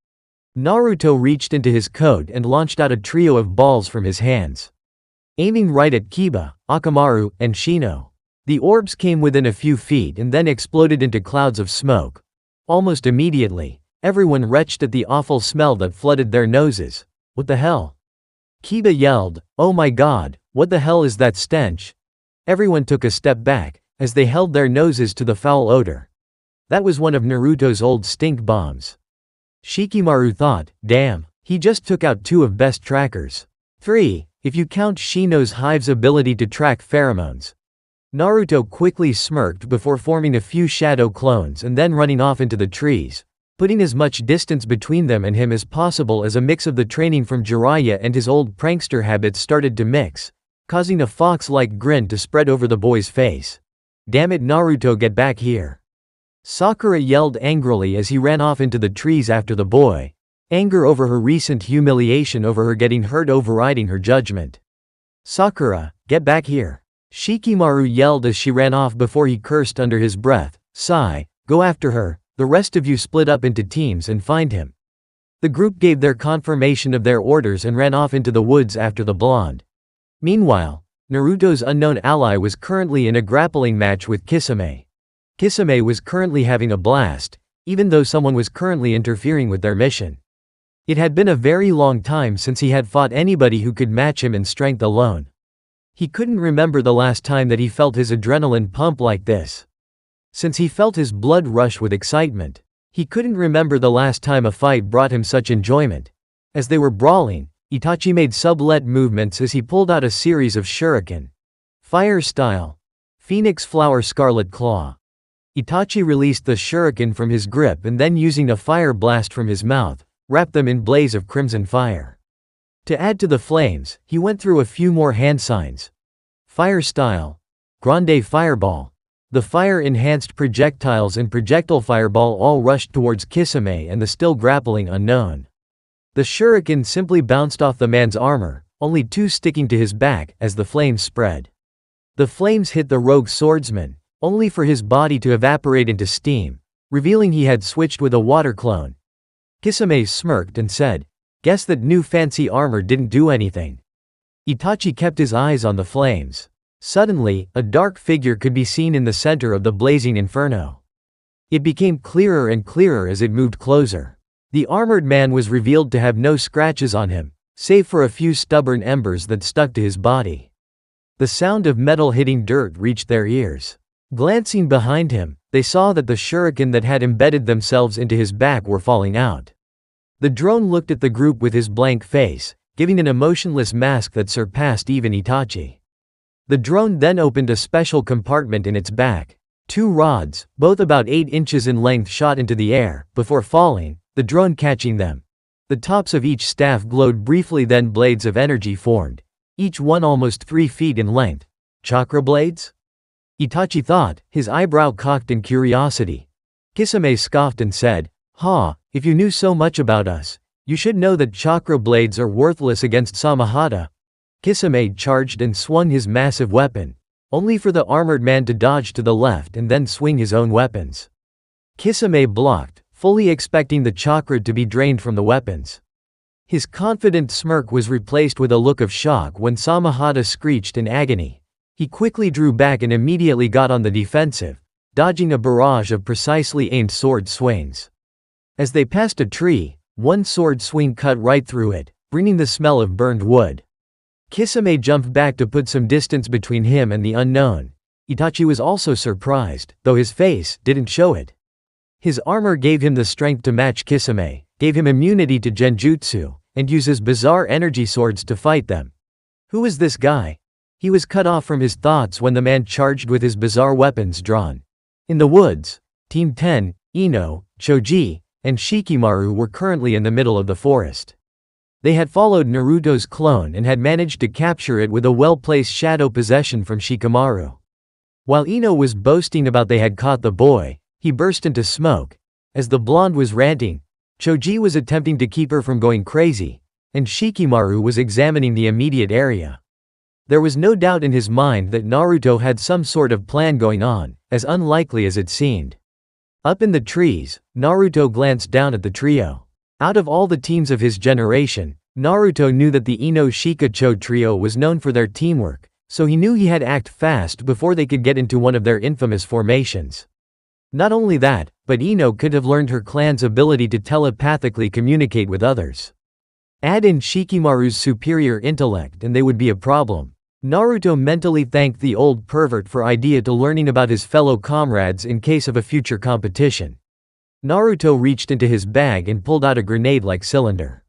Naruto reached into his coat and launched out a trio of balls from his hands, aiming right at Kiba, Akamaru, and Shino. The orbs came within a few feet and then exploded into clouds of smoke. Almost immediately, everyone retched at the awful smell that flooded their noses. What the hell? Kiba yelled, "Oh my god, what the hell is that stench?" Everyone took a step back, as they held their noses to the foul odor. That was one of Naruto's old stink bombs. Shikamaru thought, damn, he just took out 2 of best trackers. 3, if you count Shino's hive's ability to track pheromones. Naruto quickly smirked before forming a few shadow clones and then running off into the trees, putting as much distance between them and him as possible as a mix of the training from Jiraiya and his old prankster habits started to mix, causing a fox-like grin to spread over the boy's face. Damn it, Naruto, get back here. Sakura yelled angrily as he ran off into the trees after the boy, anger over her recent humiliation over her getting hurt overriding her judgment. Sakura, get back here. Shikamaru yelled as she ran off before he cursed under his breath, Sai, go after her, the rest of you split up into teams and find him. The group gave their confirmation of their orders and ran off into the woods after the blonde. Meanwhile, Naruto's unknown ally was currently in a grappling match with Kisame. Kisame was currently having a blast, even though someone was currently interfering with their mission. It had been a very long time since he had fought anybody who could match him in strength alone. He couldn't remember the last time that he felt his adrenaline pump like this. Since he felt his blood rush with excitement, he couldn't remember the last time a fight brought him such enjoyment. As they were brawling, Itachi made sublet movements as he pulled out a series of shuriken. Fire style. Phoenix flower scarlet claw. Itachi released the shuriken from his grip and then using a fire blast from his mouth, wrapped them in blaze of crimson fire. To add to the flames, he went through a few more hand signs. Fire style. Grande fireball. The fire-enhanced projectiles and projectile fireball all rushed towards Kisame and the still grappling unknown. The shuriken simply bounced off the man's armor, only 2 sticking to his back as the flames spread. The flames hit the rogue swordsman, only for his body to evaporate into steam, revealing he had switched with a water clone. Kisame smirked and said, "Guess that new fancy armor didn't do anything." Itachi kept his eyes on the flames. Suddenly, a dark figure could be seen in the center of the blazing inferno. It became clearer and clearer as it moved closer. The armored man was revealed to have no scratches on him, save for a few stubborn embers that stuck to his body. The sound of metal hitting dirt reached their ears. Glancing behind him, they saw that the shuriken that had embedded themselves into his back were falling out. The drone looked at the group with his blank face, giving an emotionless mask that surpassed even Itachi. The drone then opened a special compartment in its back. 2 rods, both about 8 inches in length, shot into the air, before falling, the drone catching them. The tops of each staff glowed briefly, then blades of energy formed, each one almost 3 feet in length. Chakra blades? Itachi thought, his eyebrow cocked in curiosity. Kisame scoffed and said, "Ha, if you knew so much about us, you should know that chakra blades are worthless against Samahata." Kisame charged and swung his massive weapon, only for the armored man to dodge to the left and then swing his own weapons. Kisame blocked, fully expecting the chakra to be drained from the weapons. His confident smirk was replaced with a look of shock when Samahata screeched in agony. He quickly drew back and immediately got on the defensive, dodging a barrage of precisely aimed sword swings. As they passed a tree, one sword swing cut right through it, bringing the smell of burned wood. Kisame jumped back to put some distance between him and the unknown. Itachi was also surprised, though his face didn't show it. His armor gave him the strength to match Kisame, gave him immunity to genjutsu, and uses bizarre energy swords to fight them. Who was this guy? He was cut off from his thoughts when the man charged with his bizarre weapons drawn. In the woods, Team 10, Ino, Choji, and Shikamaru were currently in the middle of the forest. They had followed Naruto's clone and had managed to capture it with a well-placed shadow possession from Shikamaru. While Ino was boasting about they had caught the boy, he burst into smoke. As the blonde was ranting, Choji was attempting to keep her from going crazy, and Shikimaru was examining the immediate area. There was no doubt in his mind that Naruto had some sort of plan going on, as unlikely as it seemed. Up in the trees, Naruto glanced down at the trio. Out of all the teams of his generation, Naruto knew that the Ino Shikacho trio was known for their teamwork, so he knew he had to act fast before they could get into one of their infamous formations. Not only that, but Ino could have learned her clan's ability to telepathically communicate with others. Add in Shikimaru's superior intellect and they would be a problem. Naruto mentally thanked the old pervert for idea to learning about his fellow comrades in case of a future competition. Naruto reached into his bag and pulled out a grenade-like cylinder.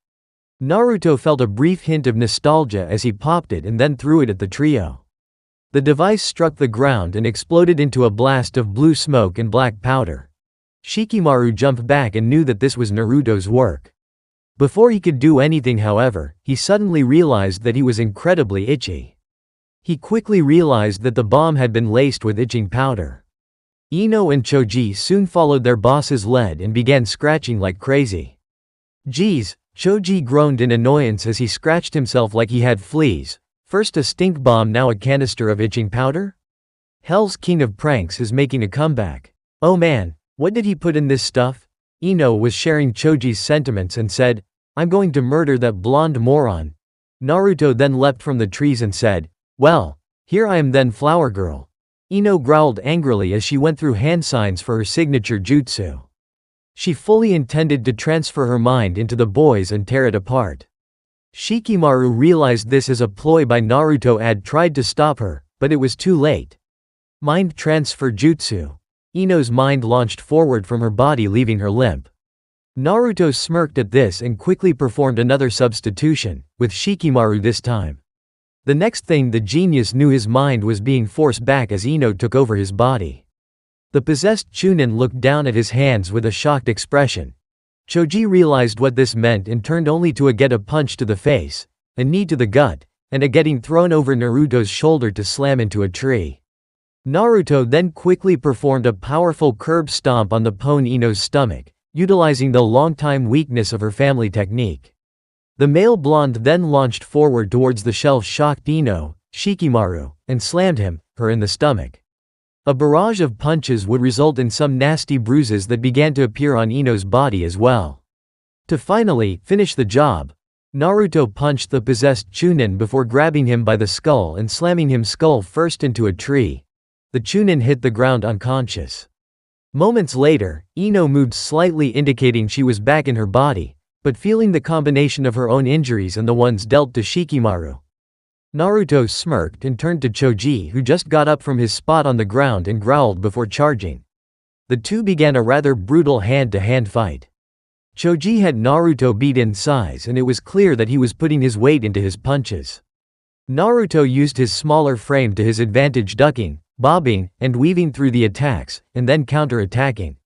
Naruto felt a brief hint of nostalgia as he popped it and then threw it at the trio. The device struck the ground and exploded into a blast of blue smoke and black powder. Shikimaru jumped back and knew that this was Naruto's work. Before he could do anything, however, he suddenly realized that he was incredibly itchy. He quickly realized that the bomb had been laced with itching powder. Ino and Choji soon followed their boss's lead and began scratching like crazy. "Geez," Choji groaned in annoyance as he scratched himself like he had fleas. First a stink bomb, now a canister of itching powder? Hell's king of pranks is making a comeback. Oh man, what did he put in this stuff? Ino was sharing Choji's sentiments and said, "I'm going to murder that blonde moron." Naruto then leapt from the trees and said, "Well, here I am then, flower girl." Ino growled angrily as she went through hand signs for her signature jutsu. She fully intended to transfer her mind into the boys and tear it apart. Shikimaru realized this as a ploy by Naruto had tried to stop her, but it was too late. Mind transfer jutsu. Ino's mind launched forward from her body, leaving her limp. Naruto smirked at this and quickly performed another substitution, with Shikimaru this time. The next thing the genius knew, his mind was being forced back as Ino took over his body. The possessed Chunin looked down at his hands with a shocked expression. Choji realized what this meant and turned only to get a punch to the face, a knee to the gut, and a getting thrown over Naruto's shoulder to slam into a tree. Naruto then quickly performed a powerful curb stomp on the Pone Ino's stomach, utilizing the long-time weakness of her family technique. The male blonde then launched forward towards the shell-shocked Ino, Shikimaru, and slammed her in the stomach. A barrage of punches would result in some nasty bruises that began to appear on Ino's body as well. To finally finish the job, Naruto punched the possessed Chunin before grabbing him by the skull and slamming him skull first into a tree. The Chunin hit the ground unconscious. Moments later, Ino moved slightly, indicating she was back in her body, but feeling the combination of her own injuries and the ones dealt to Shikimaru. Naruto smirked and turned to Choji, who just got up from his spot on the ground and growled before charging. The two began a rather brutal hand-to-hand fight. Choji had Naruto beat in size and it was clear that he was putting his weight into his punches. Naruto used his smaller frame to his advantage, ducking, bobbing, and weaving through the attacks, and then counter-attacking.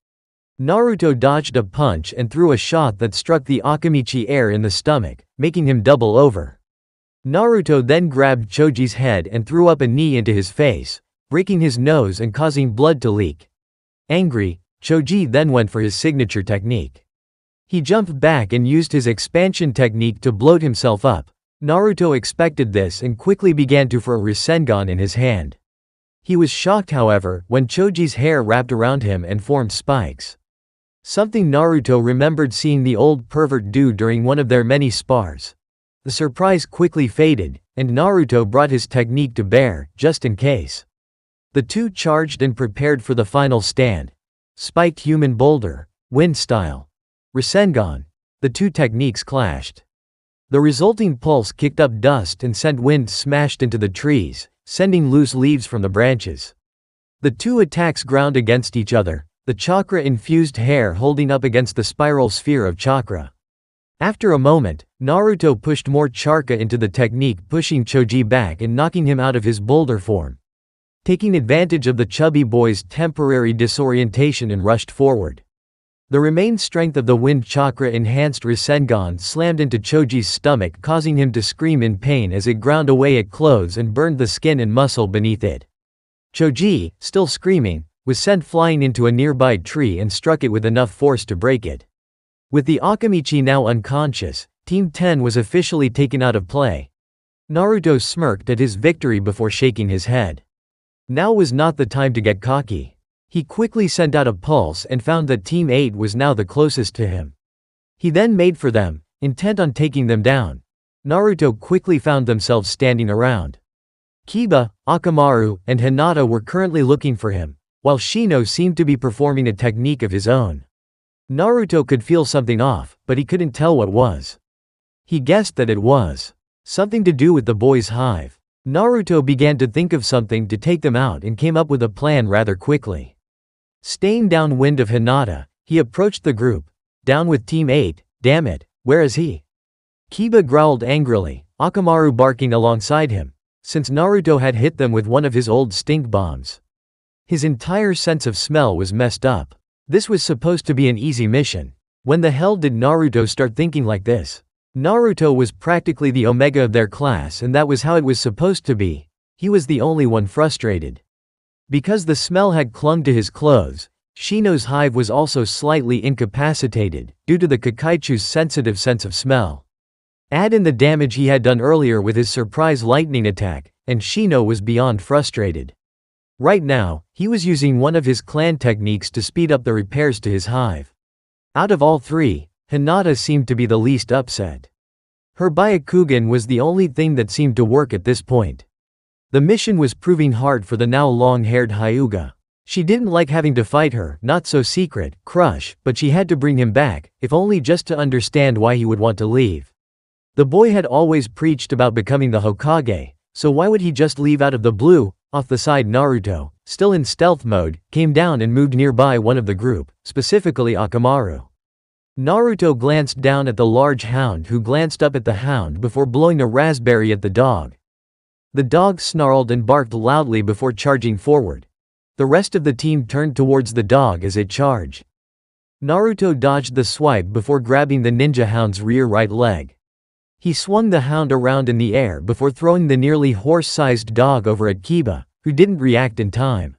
Naruto dodged a punch and threw a shot that struck the Akamichi heir in the stomach, making him double over. Naruto then grabbed Choji's head and threw up a knee into his face, breaking his nose and causing blood to leak. Angry, Choji then went for his signature technique. He jumped back and used his expansion technique to bloat himself up. Naruto expected this and quickly began to throw a Rasengan in his hand. He was shocked, however, when Choji's hair wrapped around him and formed spikes. Something Naruto remembered seeing the old pervert do during one of their many spars. The surprise quickly faded, and Naruto brought his technique to bear, just in case. The two charged and prepared for the final stand. Spiked human boulder, wind style. Rasengan. The two techniques clashed. The resulting pulse kicked up dust and sent wind smashed into the trees, sending loose leaves from the branches. The two attacks ground against each other, the chakra-infused hair holding up against the spiral sphere of chakra. After a moment, Naruto pushed more chakra into the technique, pushing Choji back and knocking him out of his boulder form. Taking advantage of the chubby boy's temporary disorientation and rushed forward. The remained strength of the wind chakra-enhanced Rasengan slammed into Choji's stomach, causing him to scream in pain as it ground away at clothes and burned the skin and muscle beneath it. Choji, still screaming, was sent flying into a nearby tree and struck it with enough force to break it. With the Akamichi now unconscious, Team 10 was officially taken out of play. Naruto smirked at his victory before shaking his head. Now was not the time to get cocky. He quickly sent out a pulse and found that Team 8 was now the closest to him. He then made for them, intent on taking them down. Naruto quickly found themselves standing around. Kiba, Akamaru, and Hinata were currently looking for him, while Shino seemed to be performing a technique of his own. Naruto could feel something off, but he couldn't tell what was. He guessed that it was something to do with the boys' hive. Naruto began to think of something to take them out and came up with a plan rather quickly. Staying downwind of Hinata, he approached the group. Down with Team 8, damn it, where is he? Kiba growled angrily, Akamaru barking alongside him, since Naruto had hit them with one of his old stink bombs. His entire sense of smell was messed up. This was supposed to be an easy mission. When the hell did Naruto start thinking like this? Naruto was practically the Omega of their class and that was how it was supposed to be. He was the only one frustrated. Because the smell had clung to his clothes, Shino's hive was also slightly incapacitated, due to the Kakaichu's sensitive sense of smell. Add in the damage he had done earlier with his surprise lightning attack, and Shino was beyond frustrated. Right now, he was using one of his clan techniques to speed up the repairs to his hive. Out of all three, Hinata seemed to be the least upset. Her Byakugan was the only thing that seemed to work at this point. The mission was proving hard for the now long-haired Hyuga. She didn't like having to fight her, not so secret, crush, but she had to bring him back, if only just to understand why he would want to leave. The boy had always preached about becoming the Hokage, so why would he just leave out of the blue? Off the side, Naruto, still in stealth mode, came down and moved nearby one of the group, specifically Akamaru. Naruto glanced down at the large hound who glanced up at the hound before blowing a raspberry at the dog. The dog snarled and barked loudly before charging forward. The rest of the team turned towards the dog as it charged. Naruto dodged the swipe before grabbing the ninja hound's rear right leg. He swung the hound around in the air before throwing the nearly horse-sized dog over at Kiba, who didn't react in time.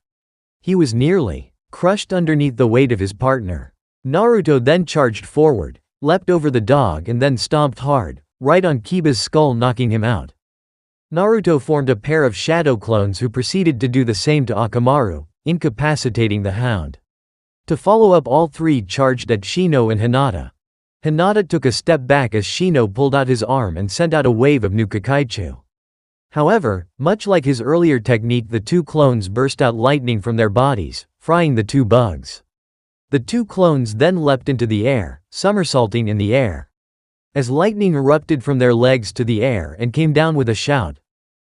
He was nearly crushed underneath the weight of his partner. Naruto then charged forward, leapt over the dog and then stomped hard, right on Kiba's skull, knocking him out. Naruto formed a pair of shadow clones who proceeded to do the same to Akamaru, incapacitating the hound. To follow up, all three charged at Shino and Hinata. Hinata took a step back as Shino pulled out his arm and sent out a wave of new Kakaichu. However, much like his earlier technique, the two clones burst out lightning from their bodies, frying the two bugs. The two clones then leapt into the air, somersaulting in the air. As lightning erupted from their legs to the air and came down with a shout.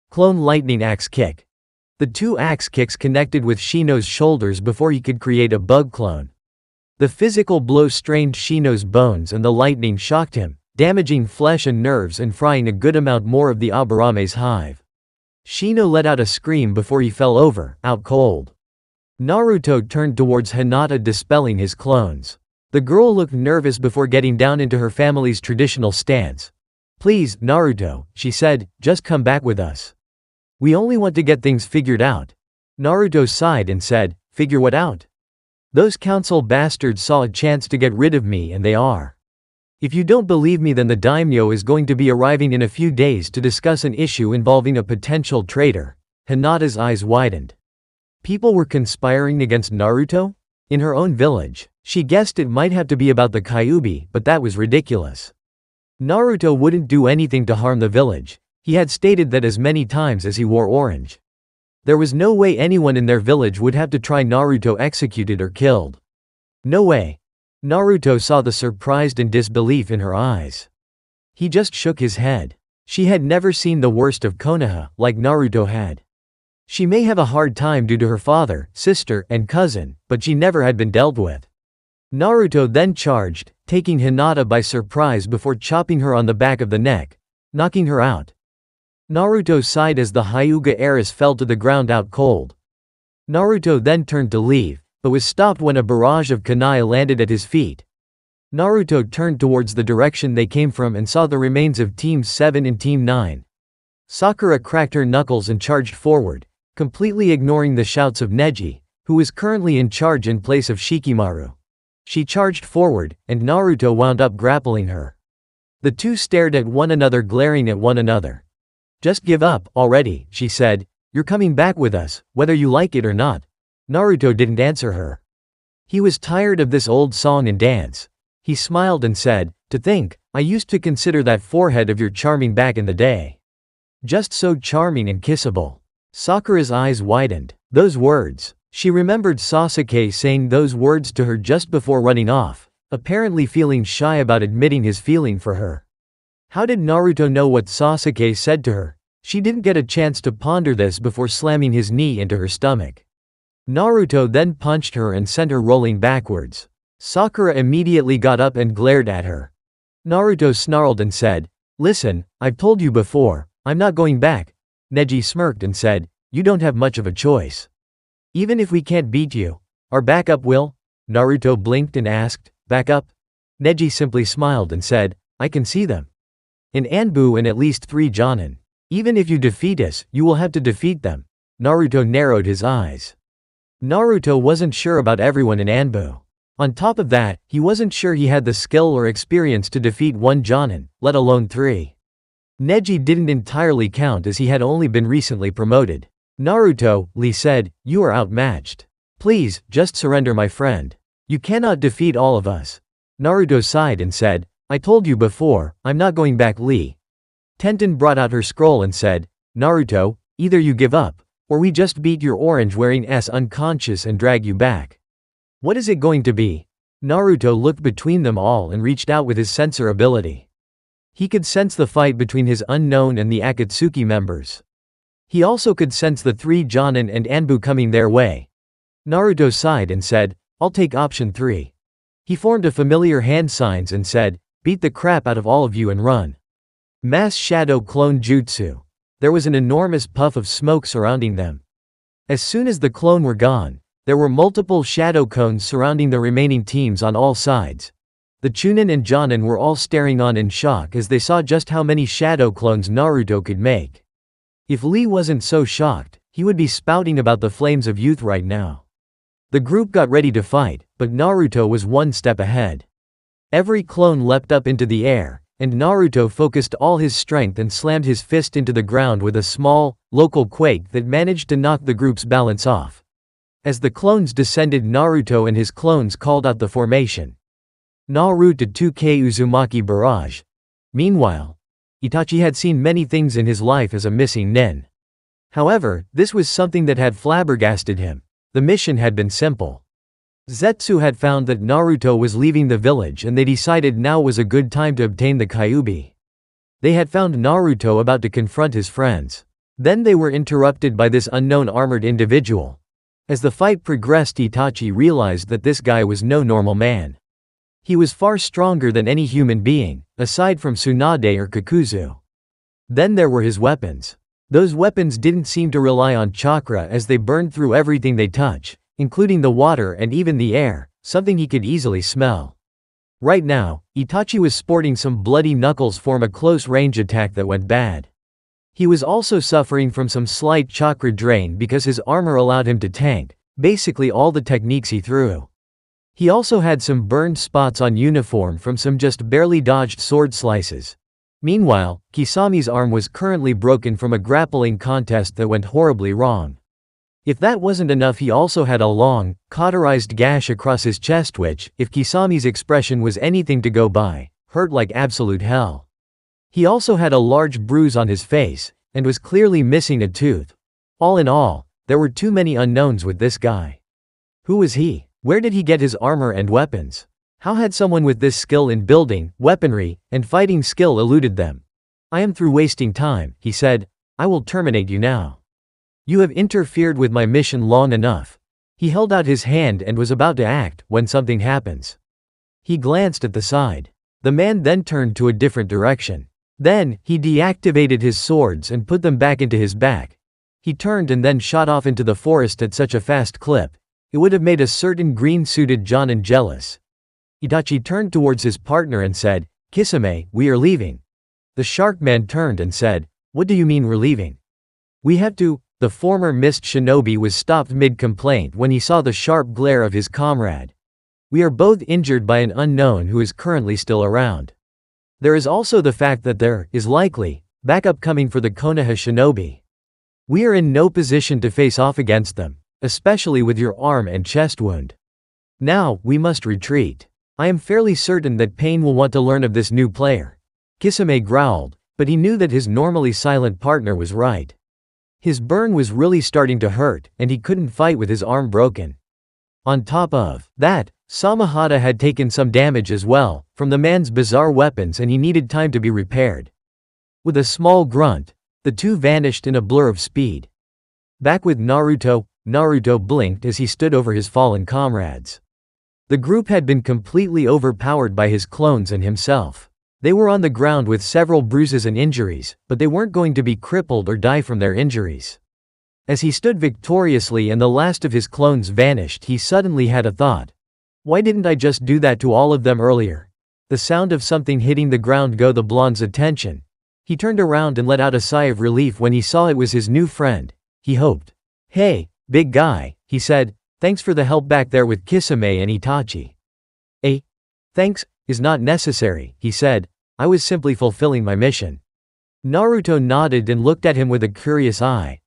Clone lightning axe kick. The two axe kicks connected with Shino's shoulders before he could create a bug clone. The physical blow strained Shino's bones and the lightning shocked him, damaging flesh and nerves and frying a good amount more of the Abarame's hive. Shino let out a scream before he fell over, out cold. Naruto turned towards Hinata, dispelling his clones. The girl looked nervous before getting down into her family's traditional stance. "Please, Naruto," she said, "just come back with us. We only want to get things figured out." Naruto sighed and said, "Figure what out? Those council bastards saw a chance to get rid of me and they are. If you don't believe me, then the daimyo is going to be arriving in a few days to discuss an issue involving a potential traitor." Hinata's eyes widened. People were conspiring against Naruto? In her own village. She guessed it might have to be about the Kyuubi, but that was ridiculous. Naruto wouldn't do anything to harm the village. He had stated that as many times as he wore orange. There was no way anyone in their village would have to try Naruto executed or killed. No way. Naruto saw the surprised and disbelief in her eyes. He just shook his head. She had never seen the worst of Konoha, like Naruto had. She may have a hard time due to her father, sister, and cousin, but she never had been dealt with. Naruto then charged, taking Hinata by surprise before chopping her on the back of the neck, knocking her out. Naruto sighed as the Hyuga heiress fell to the ground out cold. Naruto then turned to leave, but was stopped when a barrage of kunai landed at his feet. Naruto turned towards the direction they came from and saw the remains of Team 7 and Team 9. Sakura cracked her knuckles and charged forward, completely ignoring the shouts of Neji, who was currently in charge in place of Shikimaru. She charged forward, and Naruto wound up grappling her. The two stared at one another, glaring at one another. Just give up already, she said. You're coming back with us, whether you like it or not. Naruto didn't answer her. He was tired of this old song and dance. He smiled and said, to think, I used to consider that forehead of your charming back in the day. Just so charming and kissable. Sakura's eyes widened. Those words. She remembered Sasuke saying those words to her just before running off, apparently feeling shy about admitting his feeling for her. How did Naruto know what Sasuke said to her? She didn't get a chance to ponder this before slamming his knee into her stomach. Naruto then punched her and sent her rolling backwards. Sakura immediately got up and glared at her. Naruto snarled and said, listen, I've told you before, I'm not going back. Neji smirked and said, you don't have much of a choice. Even if we can't beat you, our backup will? Naruto blinked and asked, backup? Neji simply smiled and said, I can see them. An Anbu and at least 3 Jonin. Even if you defeat us, you will have to defeat them. Naruto narrowed his eyes. Naruto wasn't sure about everyone in Anbu. On top of that, he wasn't sure he had the skill or experience to defeat 1 Jonin, let alone 3. Neji didn't entirely count as he had only been recently promoted. Naruto, Lee said, you are outmatched. Please, just surrender, my friend. You cannot defeat all of us. Naruto sighed and said, I told you before, I'm not going back, Lee. Tenten brought out her scroll and said, Naruto, either you give up, or we just beat your orange-wearing ass unconscious and drag you back. What is it going to be? Naruto looked between them all and reached out with his sensor ability. He could sense the fight between his unknown and the Akatsuki members. He also could sense the 3 Jonin and Anbu coming their way. Naruto sighed and said, I'll take option 3. He formed a familiar hand signs and said, beat the crap out of all of you and run. Mass Shadow Clone Jutsu. There was an enormous puff of smoke surrounding them. As soon as the clone were gone, there were multiple shadow cones surrounding the remaining teams on all sides. The Chunin and Jonin were all staring on in shock as they saw just how many shadow clones Naruto could make. If Lee wasn't so shocked, he would be spouting about the flames of youth right now. The group got ready to fight, but Naruto was one step ahead. Every clone leapt up into the air, and Naruto focused all his strength and slammed his fist into the ground with a small, local quake that managed to knock the group's balance off. As the clones descended, Naruto and his clones called out the formation. Naruto 2K Uzumaki Barrage. Meanwhile, Itachi had seen many things in his life as a missing nin. However, this was something that had flabbergasted him. The mission had been simple. Zetsu had found that Naruto was leaving the village and they decided now was a good time to obtain the Kyuubi. They had found Naruto about to confront his friends. Then they were interrupted by this unknown armored individual. As the fight progressed, Itachi realized that this guy was no normal man. He was far stronger than any human being, aside from Tsunade or Kakuzu. Then there were his weapons. Those weapons didn't seem to rely on chakra as they burned through everything they touch, including the water and even the air, something he could easily smell. Right now, Itachi was sporting some bloody knuckles from a close-range attack that went bad. He was also suffering from some slight chakra drain because his armor allowed him to tank, basically all the techniques he threw. He also had some burned spots on uniform from some just barely dodged sword slices. Meanwhile, Kisami's arm was currently broken from a grappling contest that went horribly wrong. If that wasn't enough, he also had a long, cauterized gash across his chest which, if Kisami's expression was anything to go by, hurt like absolute hell. He also had a large bruise on his face, and was clearly missing a tooth. All in all, there were too many unknowns with this guy. Who was he? Where did he get his armor and weapons? How had someone with this skill in building, weaponry, and fighting skill eluded them? I am through wasting time, he said. I will terminate you now. You have interfered with my mission long enough. He held out his hand and was about to act when something happens. He glanced at the side. The man then turned to a different direction. Then, he deactivated his swords and put them back into his back. He turned and then shot off into the forest at such a fast clip. It would have made a certain green-suited Jonin jealous. Itachi turned towards his partner and said, Kisame, we are leaving. The shark man turned and said, what do you mean we're leaving? We have to. The former mist shinobi was stopped mid-complaint when he saw the sharp glare of his comrade. We are both injured by an unknown who is currently still around. There is also the fact that there is likely backup coming for the Konoha shinobi. We are in no position to face off against them, especially with your arm and chest wound. Now, we must retreat. I am fairly certain that Pain will want to learn of this new player. Kisame growled, but he knew that his normally silent partner was right. His burn was really starting to hurt, and he couldn't fight with his arm broken. On top of that, Samahata had taken some damage as well, from the man's bizarre weapons, and he needed time to be repaired. With a small grunt, the two vanished in a blur of speed. Back with Naruto, Naruto blinked as he stood over his fallen comrades. The group had been completely overpowered by his clones and himself. They were on the ground with several bruises and injuries, but they weren't going to be crippled or die from their injuries. As he stood victoriously and the last of his clones vanished, he suddenly had a thought. Why didn't I just do that to all of them earlier? The sound of something hitting the ground got the blonde's attention. He turned around and let out a sigh of relief when he saw it was his new friend. He hoped. "Hey, big guy," he said, "thanks for the help back there with Kisame and Itachi." Thanks is not necessary," he said. "I was simply fulfilling my mission." Naruto nodded and looked at him with a curious eye.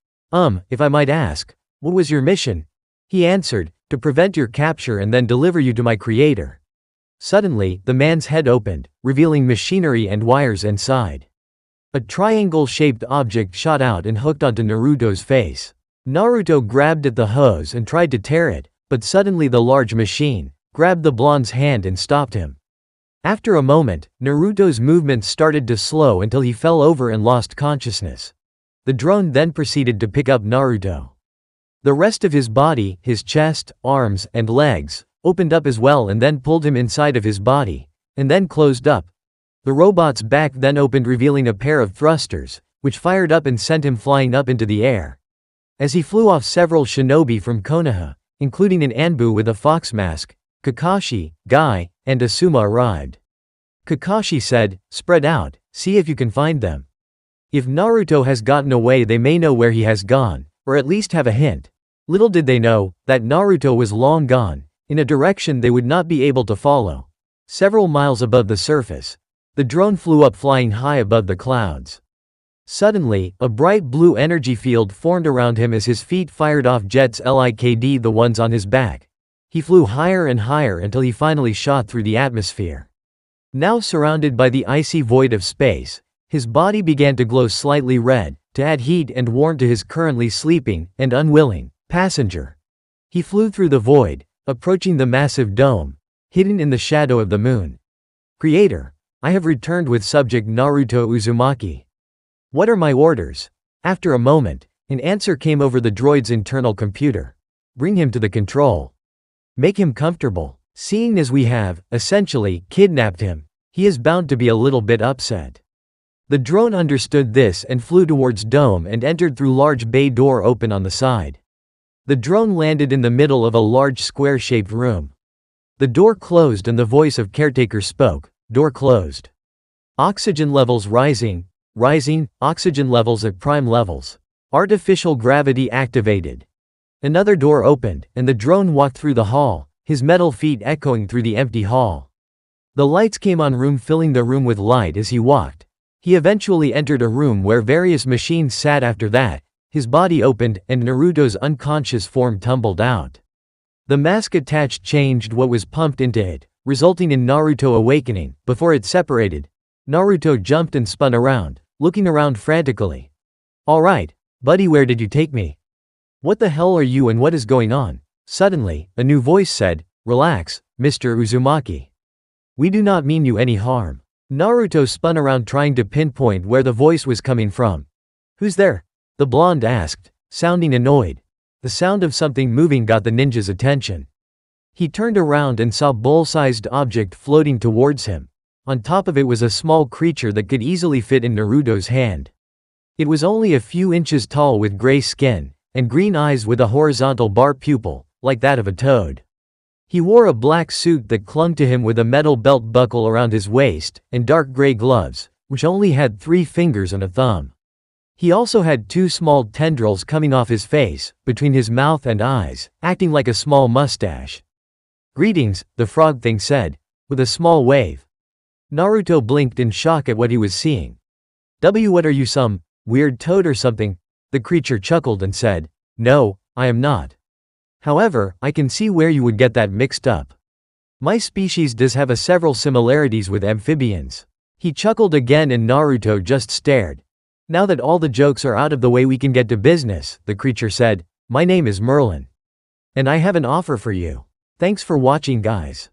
If I might ask, what was your mission?" He answered, "To prevent your capture and then deliver you to my creator." Suddenly, the man's head opened, revealing machinery and wires inside. A triangle-shaped object shot out and hooked onto Naruto's face. Naruto grabbed at the hose and tried to tear it, but suddenly the large machine grabbed the blonde's hand and stopped him. After a moment, Naruto's movements started to slow until he fell over and lost consciousness. The drone then proceeded to pick up Naruto. The rest of his body, his chest, arms, and legs, opened up as well and then pulled him inside of his body, and then closed up. The robot's back then opened, revealing a pair of thrusters, which fired up and sent him flying up into the air. As he flew off, several shinobi from Konoha, including an Anbu with a fox mask, Kakashi, Guy, and Asuma arrived. Kakashi said, "Spread out, see if you can find them. If Naruto has gotten away, they may know where he has gone, or at least have a hint." Little did they know that Naruto was long gone, in a direction they would not be able to follow. Several miles above the surface, the drone flew up, flying high above the clouds. Suddenly, a bright blue energy field formed around him as his feet fired off jets like the ones on his back. He flew higher and higher until he finally shot through the atmosphere. Now surrounded by the icy void of space, his body began to glow slightly red, to add heat and warmth to his currently sleeping and unwilling passenger. He flew through the void, approaching the massive dome, hidden in the shadow of the moon. "Creator, I have returned with subject Naruto Uzumaki. What are my orders?" After a moment, an answer came over the droid's internal computer. "Bring him to the control. Make him comfortable. Seeing as we have, essentially, kidnapped him, he is bound to be a little bit upset." The drone understood this and flew towards dome and entered through large bay door open on the side. The drone landed in the middle of a large square-shaped room. The door closed and the voice of caretaker spoke. "Door closed. Oxygen levels rising, oxygen levels at prime levels. Artificial gravity activated." Another door opened, and the drone walked through the hall, his metal feet echoing through the empty hall. The lights came on room, filling the room with light as he walked. He eventually entered a room where various machines sat. After that, his body opened, and Naruto's unconscious form tumbled out. The mask attached changed what was pumped into it, resulting in Naruto awakening. Before it separated, Naruto jumped and spun around, looking around frantically. "Alright, buddy, where did you take me? What the hell are you and what is going on?" Suddenly, a new voice said, "Relax, Mr. Uzumaki. We do not mean you any harm." Naruto spun around, trying to pinpoint where the voice was coming from. "Who's there?" the blonde asked, sounding annoyed. The sound of something moving got the ninja's attention. He turned around and saw a bowl-sized object floating towards him. On top of it was a small creature that could easily fit in Naruto's hand. It was only a few inches tall with gray skin, and green eyes with a horizontal bar pupil, like that of a toad. He wore a black suit that clung to him with a metal belt buckle around his waist, and dark gray gloves, which only had 3 fingers and a thumb. He also had 2 small tendrils coming off his face, between his mouth and eyes, acting like a small mustache. "Greetings," the frog thing said, with a small wave. Naruto blinked in shock at what he was seeing. What are you, some weird toad or something? The creature chuckled and said, no, I am not. However, I can see where you would get that mixed up. My species does have several similarities with amphibians. He chuckled again and Naruto just stared. Now that all the jokes are out of the way, we can get to business, the creature said. My name is Merlin. And I have an offer for you. Thanks for watching, guys.